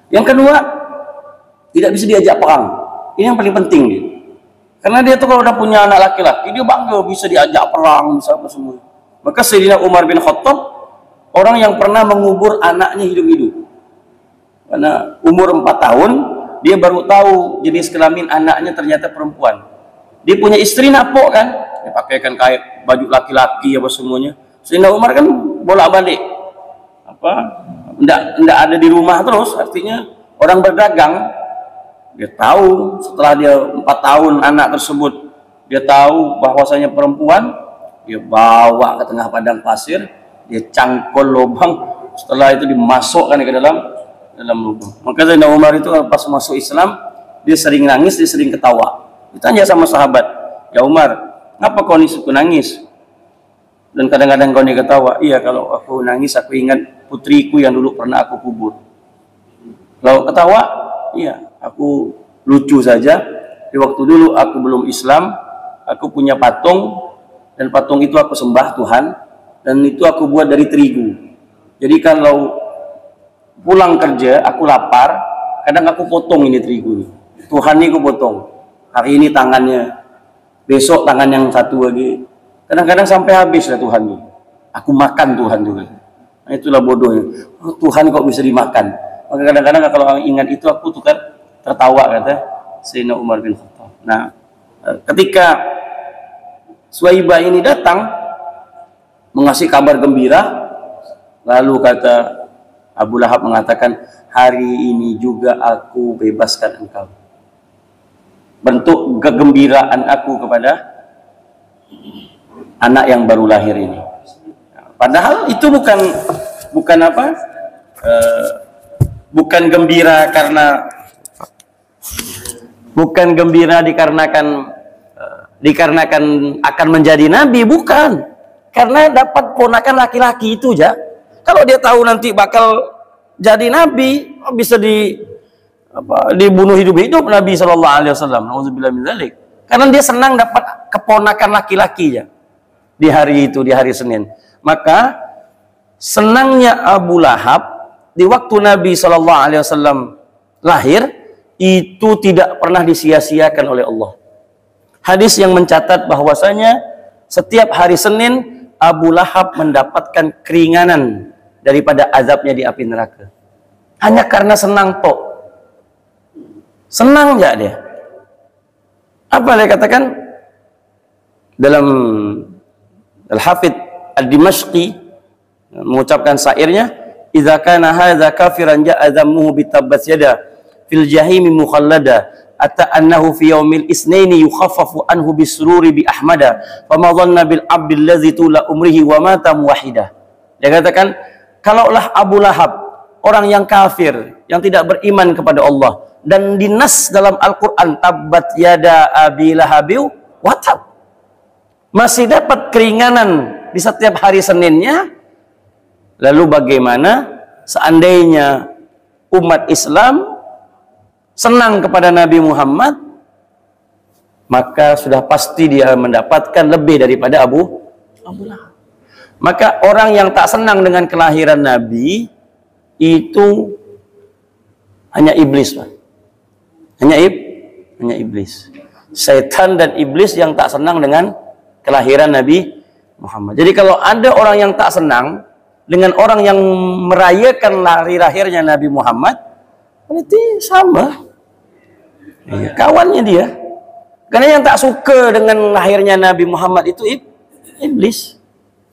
B: Yang kedua, tidak bisa diajak perang. Ini yang paling penting dia. Karena dia tuh kalau udah punya anak laki-laki, dia bangga bisa diajak perang, bisa apa semua. Maka Sayyidina Umar bin Khattab, orang yang pernah mengubur anaknya hidup-hidup. Karena umur 4 tahun, dia baru tahu jenis kelamin anaknya ternyata perempuan. Dia punya istri napok kan, dia pakaikan kayak baju laki-laki apa semuanya. Sayyidina Umar kan bolak-balik. Enggak ada di rumah terus, artinya orang berdagang. Dia tahu setelah dia 4 tahun anak tersebut, dia tahu bahwasanya perempuan, dia bawa ke tengah padang pasir, dia cangkol lubang, setelah itu dimasukkan ke dalam lubang. Maka Sayyidina Umar itu pas masuk Islam, dia sering nangis, dia sering ketawa. Ditanya sama sahabat, "Ya Umar, ngapa kau suka nangis? Dan kadang-kadang kau ketawa." "Iya, kalau aku nangis aku ingat putriku yang dulu pernah aku kubur." Kalau ketawa, "Iya, aku lucu saja. Di waktu dulu aku belum Islam, aku punya patung, dan patung itu aku sembah Tuhan, dan itu aku buat dari terigu. Jadi kalau pulang kerja, aku lapar, kadang aku potong ini terigu. Tuhan ini aku potong. Hari ini tangannya, besok tangan yang satu lagi. Kadang-kadang sampai habis lah Tuhan ini. Aku makan Tuhan juga." Nah, itulah bodohnya. Oh, Tuhan kok bisa dimakan? Maka kadang-kadang kalau orang ingat itu aku tukar tertawa, kata Sayyidina Umar bin Khattab. Nah, ketika Suwaibah ini datang mengasih kabar gembira, lalu kata Abu Lahab mengatakan, "Hari ini juga aku bebaskan engkau." Bentuk kegembiraan aku kepada anak yang baru lahir ini. Padahal itu bukan apa? Bukan gembira dikarenakan akan menjadi nabi, bukan. Karena dapat ponakan laki-laki itu aja. Kalau dia tahu nanti bakal jadi nabi, bisa dibunuh hidup-hidup Nabi sallallahu alaihi wasallam. Nauzubillah min dzalik. Karena dia senang dapat keponakan laki-laki ya. Di hari itu, di hari Senin. Maka senangnya Abu Lahab di waktu Nabi sallallahu alaihi wasallam lahir itu tidak pernah disia-siakan oleh Allah. Hadis yang mencatat bahwasanya setiap hari Senin Abu Lahab mendapatkan keringanan daripada azabnya di api neraka. Hanya karena senang tok. Senang enggak dia? Apa dia katakan dalam Al-Hafidh Ad-Dimashqi mengucapkan syairnya, "Idza kana hadza kafiran ja'a dhammuhu bitabbat yada fil jahimi mukhallada ata annahu fi yaumil isnaini yukhaffafu anhu bisururi bi ahmada fama dhanna bil abdil ladzi tula umrihi wa mata muwahhida." Dia katakan, kalaulah Abu Lahab orang yang kafir, yang tidak beriman kepada Allah, dan dinas dalam Al-Qur'an tabbat yada abi lahabi wa tab, masih dapat keringanan di setiap hari Seninnya, lalu bagaimana seandainya umat Islam senang kepada Nabi Muhammad, maka sudah pasti dia mendapatkan lebih daripada Abu Lahab. Maka orang yang tak senang dengan kelahiran Nabi itu hanya iblis, Pak. Hanya iblis. Setan dan iblis yang tak senang dengan kelahiran Nabi Muhammad. Jadi kalau ada orang yang tak senang dengan orang yang merayakan hari lahirnya Nabi Muhammad, berarti sama. Ya, kawannya dia. Karena yang tak suka dengan lahirnya Nabi Muhammad itu iblis.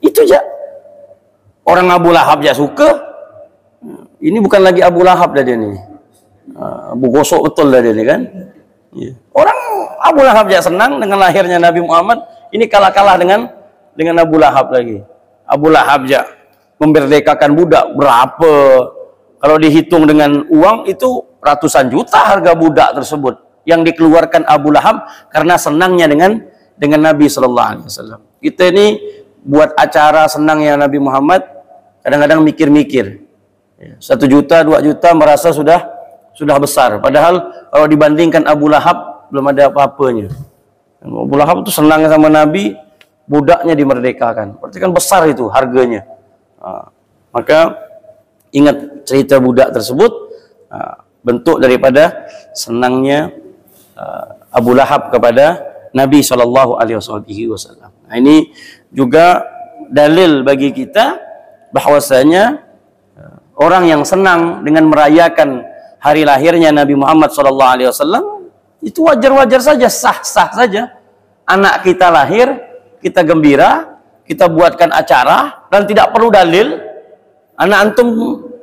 B: Itu aja. Orang Abu Lahab aja suka. Ini bukan lagi Abu Lahab dah dia ni. Abu Gosok betul dah dia ni kan. Ya. Orang Abu Lahab aja senang dengan lahirnya Nabi Muhammad. Ini kalah-kalah dengan Abu Lahab lagi. Abu Lahab aja memerdekakan budak berapa? Kalau dihitung dengan uang itu ratusan juta harga budak tersebut yang dikeluarkan Abu Lahab karena senangnya dengan Nabi Sallallahu Alaihi Wasallam. Kita ini buat acara senangnya Nabi Muhammad kadang-kadang mikir-mikir. 1 juta, 2 juta merasa sudah besar. Padahal kalau dibandingkan Abu Lahab belum ada apa-apanya. Abu Lahab itu senang sama Nabi, budaknya dimerdekakan. Berarti kan besar itu harganya. Maka ingat cerita budak tersebut, bentuk daripada senangnya Abu Lahab kepada Nabi Shallallahu Alaihi Wasallam. Nah, ini juga dalil bagi kita bahwasanya orang yang senang dengan merayakan hari lahirnya Nabi Muhammad Shallallahu Alaihi Wasallam itu wajar-wajar saja, sah-sah saja. Anak kita lahir, kita gembira, kita buatkan acara dan tidak perlu dalil. Anak antum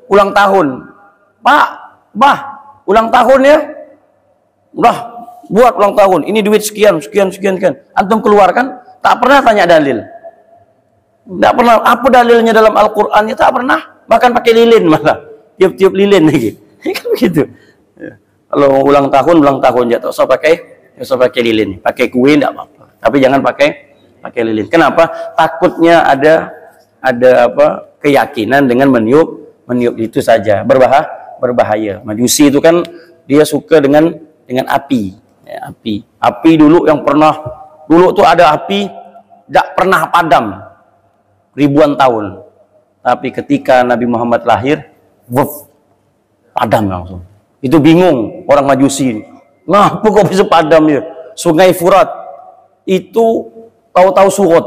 B: ulang tahun, Pak, Bah, ulang tahun ya, udah buat ulang tahun. Ini duit sekian. Antum keluarkan, tak pernah tanya dalil. Tidak pernah. Apa dalilnya dalam Al-Quran? Ya, tak pernah. Bahkan pakai lilin malah, tiup-tiup lilin lagi. Kan begitu. Ya. Kalau ulang tahun ya, tak usah pakai lilin. Pakai kue tidak apa-apa. Tapi jangan pakai lilin. Kenapa? Takutnya ada keyakinan dengan meniup itu saja berbahaya. Majusi itu kan dia suka dengan api. Ya, api dulu tuh ada api tidak pernah padam ribuan tahun. Tapi ketika Nabi Muhammad lahir, padam langsung. Itu bingung orang Majusi. Nah, kok bisa padam ya? Sungai Furat itu tahu-tahu surut.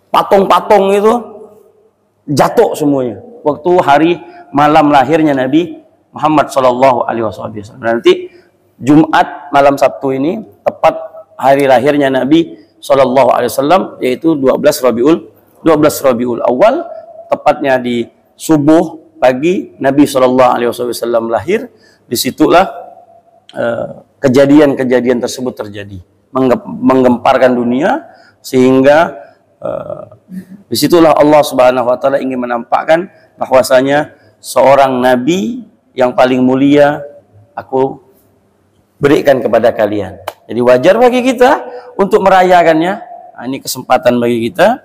B: Patung-patung itu jatuh semuanya. Waktu hari malam lahirnya Nabi Muhammad Shallallahu Alaihi Wasallam. Nanti Jumat malam Sabtu ini tepat hari lahirnya Nabi Shallallahu Alaihi Wasallam, yaitu 12 Rabiul Awal, tepatnya di subuh pagi Nabi Shallallahu Alaihi Wasallam lahir. Disitulah kejadian-kejadian tersebut terjadi, menggemparkan dunia, sehingga disitulah Allah Subhanahu Wa Taala ingin menampakkan bahwasanya seorang Nabi yang paling mulia aku berikan kepada kalian. Jadi wajar bagi kita untuk merayakannya. Nah, ini kesempatan bagi kita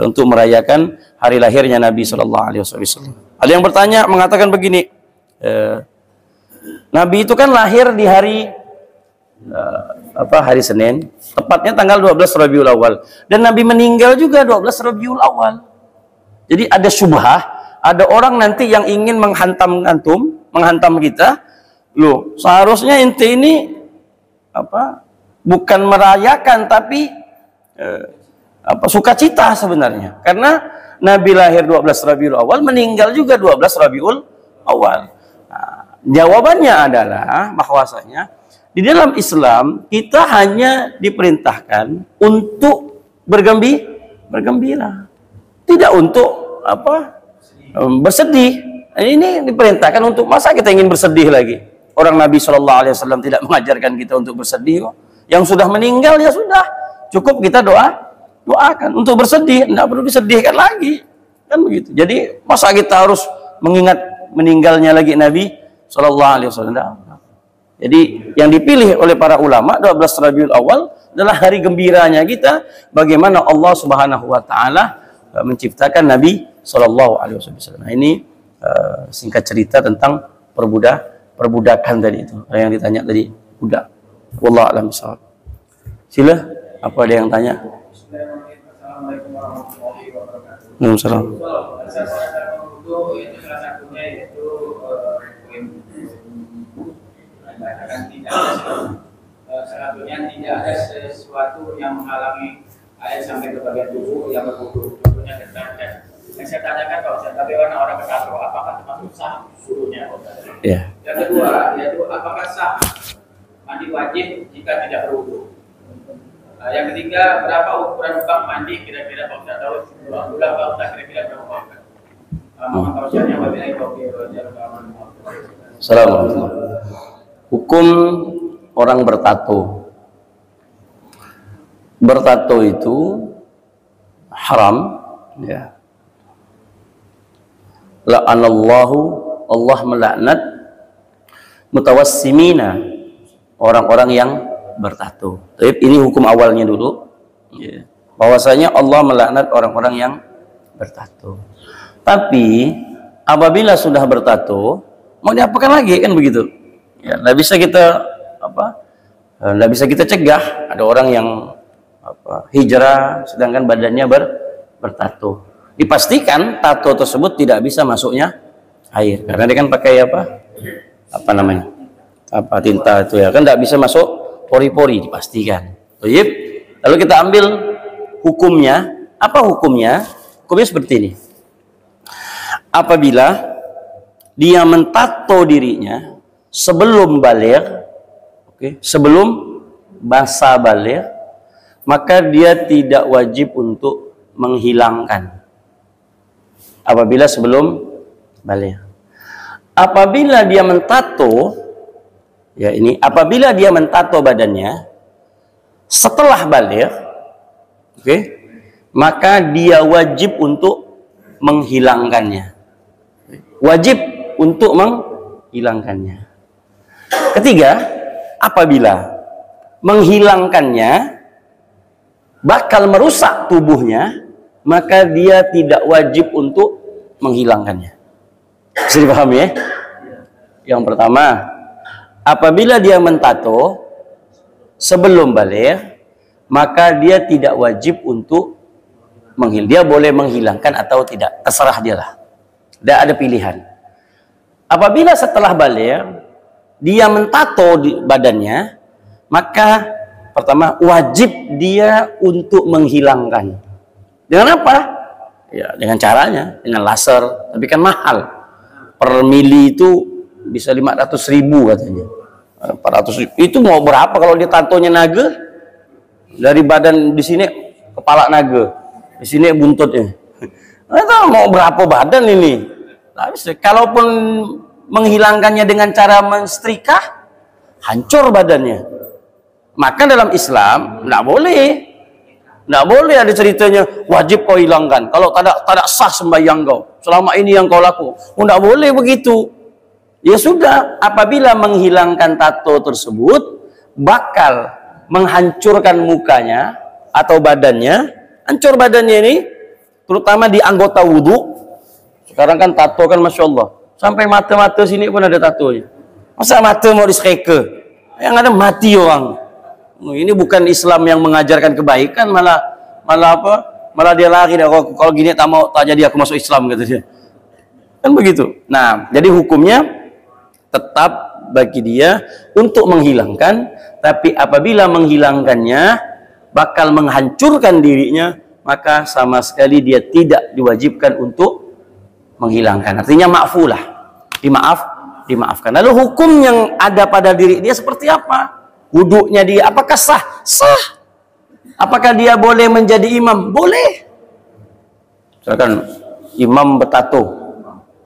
B: untuk merayakan hari lahirnya Nabi Shallallahu Alaihi Wasallam. Ada yang bertanya mengatakan begini, Nabi itu kan lahir di hari hari Senin, tepatnya tanggal 12 Rabiul Awal, dan Nabi meninggal juga 12 Rabiul Awal. Jadi ada syubhah, ada orang nanti yang ingin menghantam kita. Loh, seharusnya inti ini bukan merayakan tapi sukacita sebenarnya, karena Nabi lahir 12 Rabiul Awal, meninggal juga 12 Rabiul Awal. Nah, jawabannya adalah bahwasanya di dalam Islam kita hanya diperintahkan untuk bergembira, tidak untuk bersedih. Ini diperintahkan untuk, masa kita ingin bersedih lagi? Orang Nabi Shallallahu Alaihi Wasallam tidak mengajarkan kita untuk bersedih kok. Yang sudah meninggal ya sudah, cukup kita doakan. Untuk bersedih tidak perlu disedihkan lagi, kan begitu. Jadi masa kita harus mengingat meninggalnya lagi Nabi Shallallahu Alaihi Wasallam? Jadi yang dipilih oleh para ulama 12 Rabiul Awal adalah hari gembiranya kita, bagaimana Allah Subhanahu Wa Taala menciptakan Nabi Shallallahu Alaihi Wasallam. Nah, ini singkat cerita tentang perbudakan tadi itu, yang ditanya tadi budak. Wallahu a'lam bishawab. Sila, apa ada yang tanya?
C: Assalamualaikum warahmatullahi wabarakatuh.
B: Waalaikumsalam.
C: Itu salah satunya yaitu mengatakan tidak ada sesuatu yang menghalangi air sampai ke bagian tubuh yang berkutu. Contohnya yang saya tanya termasuk sah suruhnya.
B: Ya.
C: Yang kedua, yaitu apakah sah mandi wajib jika tidak berwudu? Yang ketiga, berapa ukuran bak mandi kira-kira Pak Ustaz tahu? Bulan Pak Ustaz kira-kira berapa bak?
B: Assalamualaikum. Hukum orang bertato. Bertato itu haram, ya. La'anallahu, Allah melaknat mutawassimina, orang-orang yang bertato. Tapi ini hukum awalnya dulu, ya. Bahwasanya Allah melaknat orang-orang yang bertato. Tapi apabila sudah bertato, mau diapakan lagi, kan begitu? Ya, nggak bisa kita nggak bisa kita cegah. Ada orang yang hijrah sedangkan badannya bertato. Dipastikan tato tersebut tidak bisa masuknya air karena dia kan pakai apa namanya, tinta itu ya, kan tidak bisa masuk pori-pori, dipastikan. Lalu kita ambil hukumnya. Apa hukumnya? Hukumnya seperti ini. Apabila dia mentato dirinya sebelum baligh, sebelum masa baligh, maka dia tidak wajib untuk menghilangkan. Apabila sebelum baligh. Apabila dia mentato, ya ini, apabila dia mentato badannya setelah baligh, maka dia wajib untuk menghilangkannya. Wajib untuk menghilangkannya. Ketiga, apabila menghilangkannya bakal merusak tubuhnya, maka dia tidak wajib untuk menghilangkannya. Bisa dipahami ya? Yang pertama, apabila dia mentato sebelum baligh, maka dia tidak wajib untuk menghilangkan. Dia boleh menghilangkan atau tidak, terserah dia lah. Tidak ada pilihan. Apabila setelah baligh dia mentato di badannya, maka pertama wajib dia untuk menghilangkan. Dengan apa? Ya, dengan caranya, dengan laser. Tapi kan mahal. Per mili itu bisa 500.000 katanya. 400.000. Itu mau berapa kalau dia tatonya naga? Dari badan di sini kepala naga, di sini buntutnya. Itu mau berapa badan ini? Kalaupun menghilangkannya dengan cara menstrikah, hancur badannya. Maka dalam Islam nggak boleh ada ceritanya wajib kau hilangkan. Kalau tak sah sembahyang kau, selama ini yang kau laku, nggak boleh begitu. Ya sudah, apabila menghilangkan tato tersebut bakal menghancurkan mukanya atau badannya, hancur badannya ini, terutama di anggota wudhu. Sekarang kan tato kan masya Allah, sampai mata-mata sini pun ada tatonya. Masa mata mau diskeke? Yang ada mati orang. Ini bukan Islam yang mengajarkan kebaikan, malah dia lari. Kalau gini tak jadi aku masuk Islam, kata dia. Kan begitu. Nah, jadi hukumnya tetap bagi dia untuk menghilangkan, tapi apabila menghilangkannya bakal menghancurkan dirinya, maka sama sekali dia tidak diwajibkan untuk menghilangkan. Artinya ma'fulah, dimaafkan. Lalu hukum yang ada pada diri dia seperti apa? Wuduknya dia apakah sah? Sah. Apakah dia boleh menjadi imam? Boleh. Misalkan imam bertato,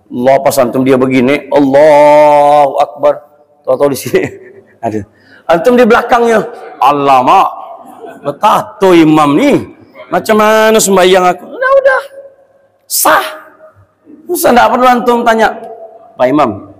B: Allah pas antum dia begini, Allahu Akbar, tahu di sini ada. Antum di belakangnya, Allah mak bertato imam nih, macam mana sembahyang aku? Udah sah. Terus tidak perlu antum tanya, Pak Imam,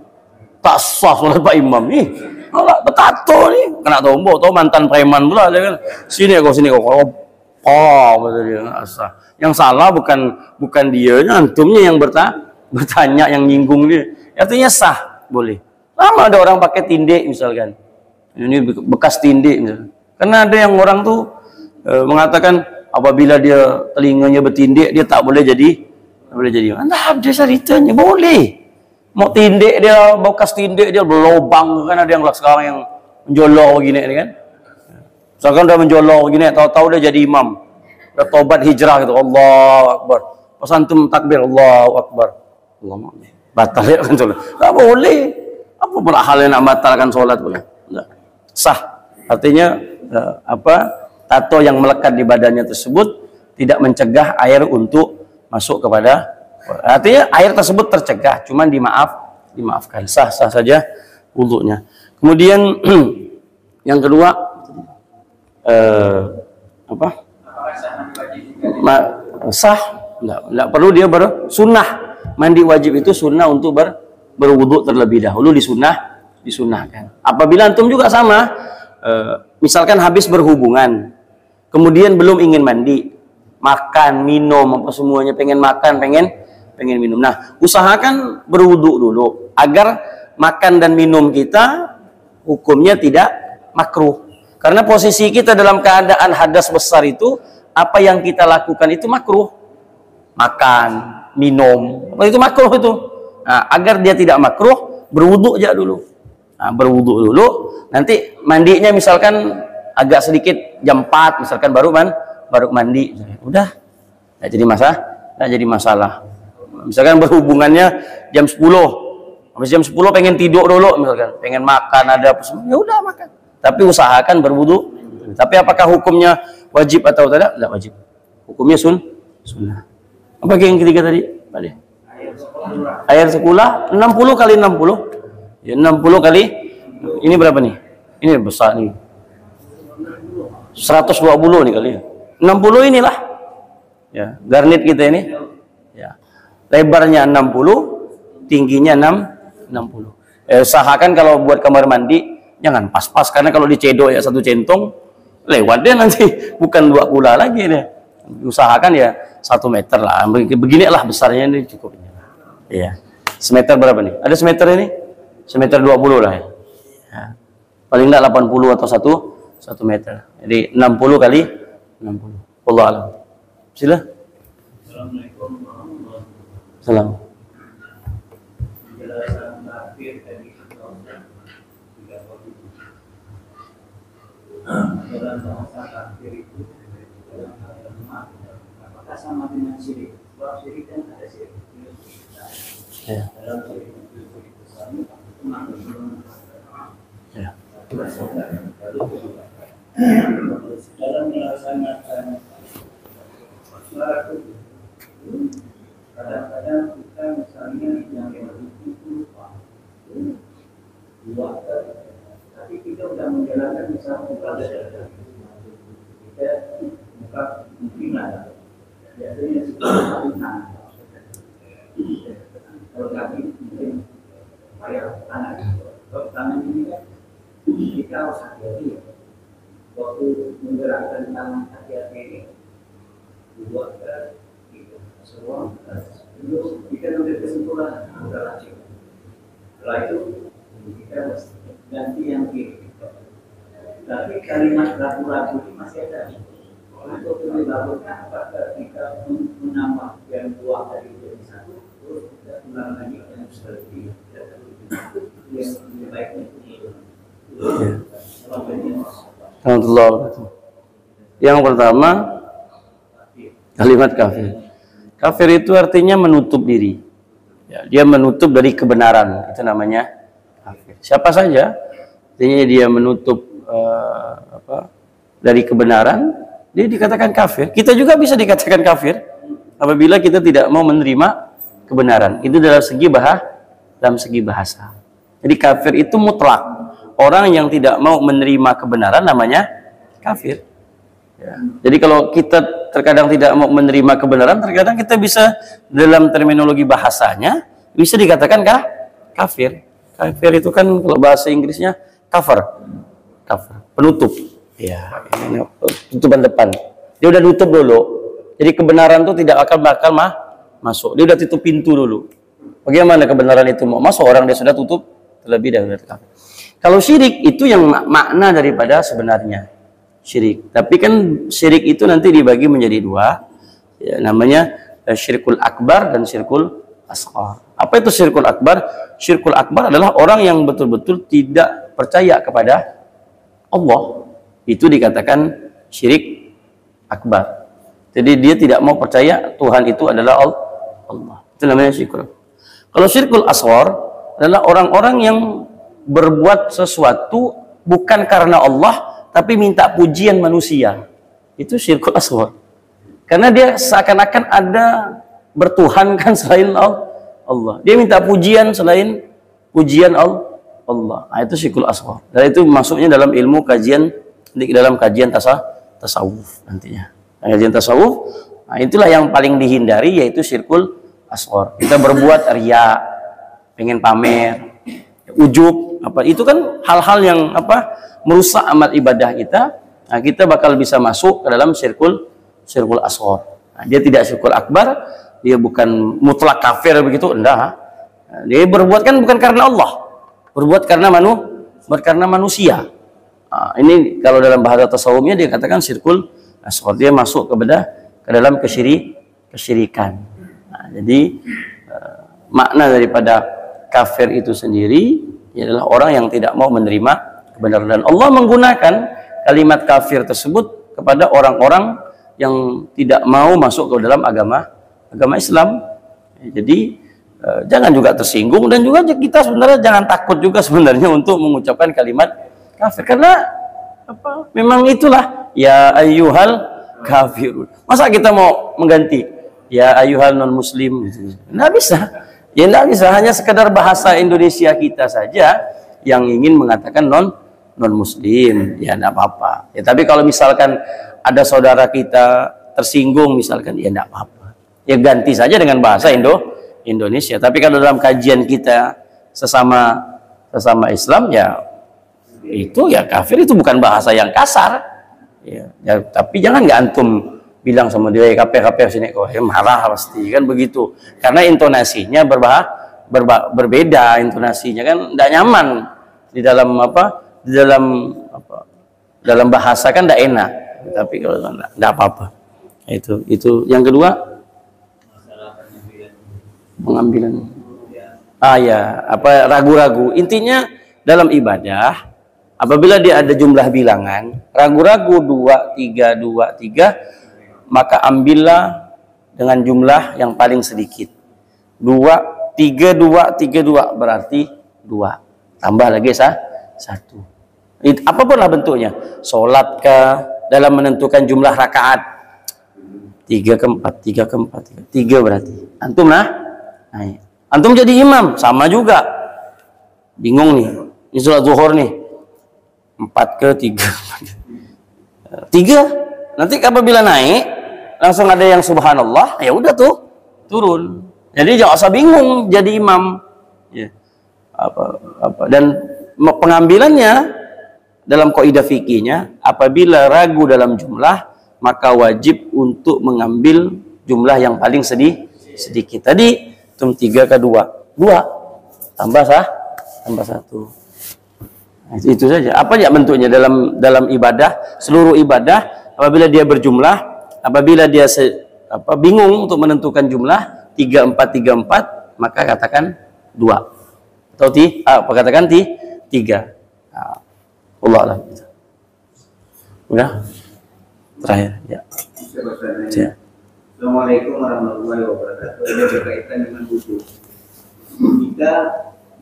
B: tak sah solat Pak Imam nih. Allah bertato nih, kena tombol, tahu mantan preman pula dia kan. Sini kok betul dia asal. Yang salah bukan dia, antumnya yang bertanya, yang nyinggung dia. Artinya sah, boleh. Lama ada orang pakai tindik misalkan. Ini bekas tindik misalkan. Karena ada yang orang tuh mengatakan apabila dia telinganya bertindik dia tak boleh jadi. Anda ada ceritanya boleh. Mau tindik dia, bekas tindik dia berlobang, kan ada yang sekarang yang menjolok begini kan. Misalkan udah menjolok begini, tahu-tahu dia jadi imam. Udah tobat hijrah gitu. Allahu Akbar. Pas antum takbir Allahu Akbar. batal ya kan sholat. Nggak boleh. Apa pula hal yang nak batalkan sholat boleh? Nggak. Sah. Artinya tato yang melekat di badannya tersebut tidak mencegah air untuk masuk kepada, artinya air tersebut tercegah, cuman dimaafkan, sah saja wudunya. Kemudian yang kedua sah, enggak perlu dia bersunnah. Mandi wajib itu sunnah untuk berwudu terlebih dahulu, disunahkan. Apabila antum juga sama, misalkan habis berhubungan, kemudian belum ingin mandi, makan, minum, apa semuanya, pengen makan, pengen minum. Nah, usahakan berwudu dulu agar makan dan minum kita hukumnya tidak makruh. Karena posisi kita dalam keadaan hadas besar itu, apa yang kita lakukan itu makruh. Makan, minum, apa itu makruh itu. Nah, agar dia tidak makruh, berwudu aja dulu. Nah, berwudu dulu, nanti mandinya misalkan agak sedikit jam 4 misalkan baru mandi. Udah, nggak jadi masalah. Misalkan berhubungannya jam 10, habis jam 10 pengen tidur dulu misalkan, pengen makan ada apa semua, ya udah makan. Tapi usahakan berwudu. Tapi apakah hukumnya wajib atau tidak? Tidak wajib. Hukumnya sunnah. Apa yang ketiga tadi? Air sekolah 60 kali 60. Ya, 60 kali ini berapa nih? Ini besar nih. 120 nih kali. 60 inilah. Ya, garnit kita ini. Ya. Lebarnya 60, tingginya 60. Usahakan kalau buat kamar mandi jangan pas-pas, karena kalau dicedok ya satu centong lewat dia nanti, bukan 2 kula lagi deh. Usahakan ya 1 meter lah. Beginilah besarnya ini cukup. Iya. Semeter berapa nih? Ada semeter ini? Semeter 20 lah ya. Ya. Paling enggak 80 atau 1 meter. Jadi 60 kali 60. Wallahu a'lam. Sila. Assalamualaikum warahmatullahi wabarakatuh. Salam.
D: Dalam bahasa kafir itu apakah sama dengan syirik? Sebab syirik kan ada syirik.
B: Ya.
D: Dalam syirik itu
B: Ya.
D: dalam melaksanakan sholat kadang-kadang kita misalnya yang itu lupa tapi kita sudah menjalankan misalnya kita buka mungkin ada biasanya sekitar kalau kami mungkin bayar tangan kalau tangan ini kan kita harus hati-hati waktu menggerakkan tangan hati-hati ini buat semua dulu kita ambil kesimpulan adalah setelah itu kita mesti ganti yang kiri. Tapi kalimat ragu-ragu ini masih ada. Untuk dilakukan apakah kita menambah yang 2 dari jadi 1, terus tidak ulang lagi yang seperti yang lebih baiknya itu.
B: Yang pertama, kalimat kafir. Kafir itu artinya menutup diri. Ya, dia menutup dari kebenaran. Itu namanya kafir. Siapa saja, artinya dia menutup dari kebenaran, dia dikatakan kafir. Kita juga bisa dikatakan kafir apabila kita tidak mau menerima kebenaran. Itu dalam segi bahasa. Jadi kafir itu mutlak. Orang yang tidak mau menerima kebenaran namanya kafir. Ya. Jadi kalau kita terkadang tidak mau menerima kebenaran, terkadang kita bisa dalam terminologi bahasanya bisa dikatakan kafir. Kafir itu kan kalau bahasa Inggrisnya cover, penutup. Ya, ini tutupan depan. Dia udah tutup dulu. Jadi kebenaran itu tidak akan bakal masuk. Dia udah tutup pintu dulu. Bagaimana kebenaran itu mau masuk, orang dia sudah tutup terlebih dahulu. Kalau syirik itu yang makna daripada sebenarnya syirik. Tapi kan syirik itu nanti dibagi menjadi 2. Ya, namanya syirkul akbar dan syirkul asghar. Apa itu syirkul akbar? Syirkul akbar adalah orang yang betul-betul tidak percaya kepada Allah. Itu dikatakan syirik akbar. Jadi dia tidak mau percaya Tuhan itu adalah Allah. Itu namanya syirkul. Kalau syirkul asghar adalah orang-orang yang berbuat sesuatu bukan karena Allah tapi minta pujian manusia. Itu syirkul asghar. Karena dia seakan-akan ada bertuhankan selain Allah. Dia minta pujian selain pujian Allah. Nah, itu syirkul asghar. Dan itu masuknya dalam ilmu kajian, dalam kajian tasawuf nantinya. Kajian tasawuf, nah itulah yang paling dihindari, yaitu syirkul asghar. Kita berbuat riya, pengen pamer, ujub, apa itu kan hal-hal yang merusak amat ibadah kita. Nah, kita bakal bisa masuk ke dalam syirkul asghar. Nah, dia tidak syirkul akbar, dia bukan mutlak kafir begitu, enggak. Nah, dia berbuat kan bukan karena Allah, berbuat karena manusia. Nah, ini kalau dalam bahasa tasawufnya dia katakan syirkul asghar, dia masuk ke dalam kesyirikan. Nah, jadi makna daripada kafir itu sendiri adalah orang yang tidak mau menerima kebenaran, dan Allah menggunakan kalimat kafir tersebut kepada orang-orang yang tidak mau masuk ke dalam agama Islam. Jadi jangan juga tersinggung, dan juga kita sebenarnya jangan takut juga sebenarnya untuk mengucapkan kalimat kafir, karena memang itulah ya ayyuhal kafirun. Masa kita mau mengganti ya ayyuhal non muslim gitu? Nggak bisa. Ya nggak bisa, hanya sekedar bahasa Indonesia kita saja yang ingin mengatakan non muslim, ya nggak apa-apa. Ya tapi kalau misalkan ada saudara kita tersinggung misalkan, ya nggak apa-apa. Ya ganti saja dengan bahasa Indonesia. Tapi kalau dalam kajian kita sesama Islam, ya itu ya kafir itu bukan bahasa yang kasar. Ya, tapi jangan nggak antum bilang sama dia kafir sini kok, marah pasti kan begitu. Karena intonasinya berbeda, intonasinya kan tidak nyaman di dalam dalam bahasa kan tidak enak. Tapi kalau tidak apa-apa. Itu yang kedua, pengambilan. Ragu-ragu. Intinya dalam ibadah, apabila dia ada jumlah bilangan, ragu-ragu 2, 3, maka ambillah dengan jumlah yang paling sedikit. 2, 3, 2 berarti 2. Tambah lagi 1. Apapun lah bentuknya. Sholat dalam menentukan jumlah rakaat. 3 ke 4. 3 berarti. Antum antum jadi imam, sama juga. Bingung nih. Ini sholat zuhur nih. 4 ke 3. 3. Nanti apabila naik langsung ada yang subhanallah, ya udah tuh turun. Jadi jangan usah bingung jadi imam. Ya. Dan pengambilannya dalam kaidah fikihnya, apabila ragu dalam jumlah, maka wajib untuk mengambil jumlah yang paling sedikit. Tadi 3 ke 2. 2 tambah 1. Itu saja. Apa ya bentuknya dalam ibadah, seluruh ibadah, apabila dia berjumlah, apabila dia bingung untuk menentukan jumlah 3, 4, maka katakan 2 atau katakan 3. Allah alam. Udah terakhir ya.
D: Assalamualaikum warahmatullahi wabarakatuh. Ini berkaitan dengan wudu. Kita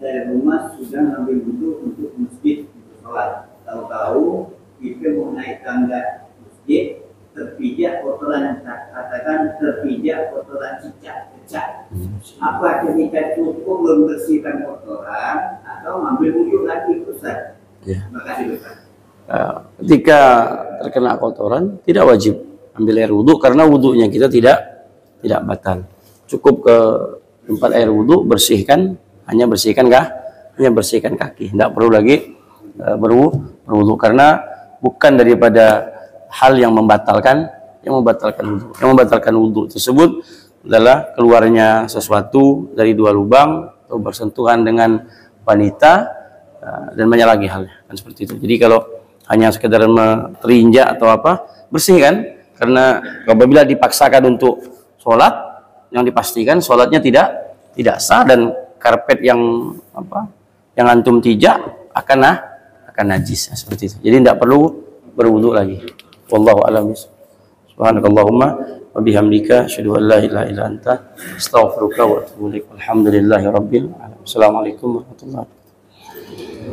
D: dari rumah sudah ngambil wudu untuk masjid untuk sholat. Tahu-tahu kita mau naik tangga masjid, terpijak kotoran, katakan terpijak kotoran cicak. Apa ketika cukup membersihkan kotoran atau ambil wudu lagi, Ustaz? Ya. Terima kasih, Ustaz.
B: Ketika terkena kotoran tidak wajib ambil air wudu, karena wudunya kita tidak batal. Cukup ke tempat air wudu, bersihkan, hanya bersihkan kaki, tidak perlu lagi berwudu, karena bukan daripada hal yang membatalkan wudu. Yang membatalkan wudu tersebut adalah keluarnya sesuatu dari 2 lubang atau bersentuhan dengan wanita dan banyak lagi halnya kan seperti itu. Jadi kalau hanya sekedar terinjak atau apa, bersihkan, karena apabila dipaksakan untuk sholat, yang dipastikan sholatnya tidak sah, dan karpet yang antum tijak akan najis seperti itu. Jadi tidak perlu berwudu lagi. Wallahu a'lam. Subhanakallahumma wa wa bihamdika asyhadu an la ilaha illa anta astaghfiruka wa atubu ilaik. Alhamdulillahirabbil alamin. Assalamualaikum warahmatullahi wabarakatuh.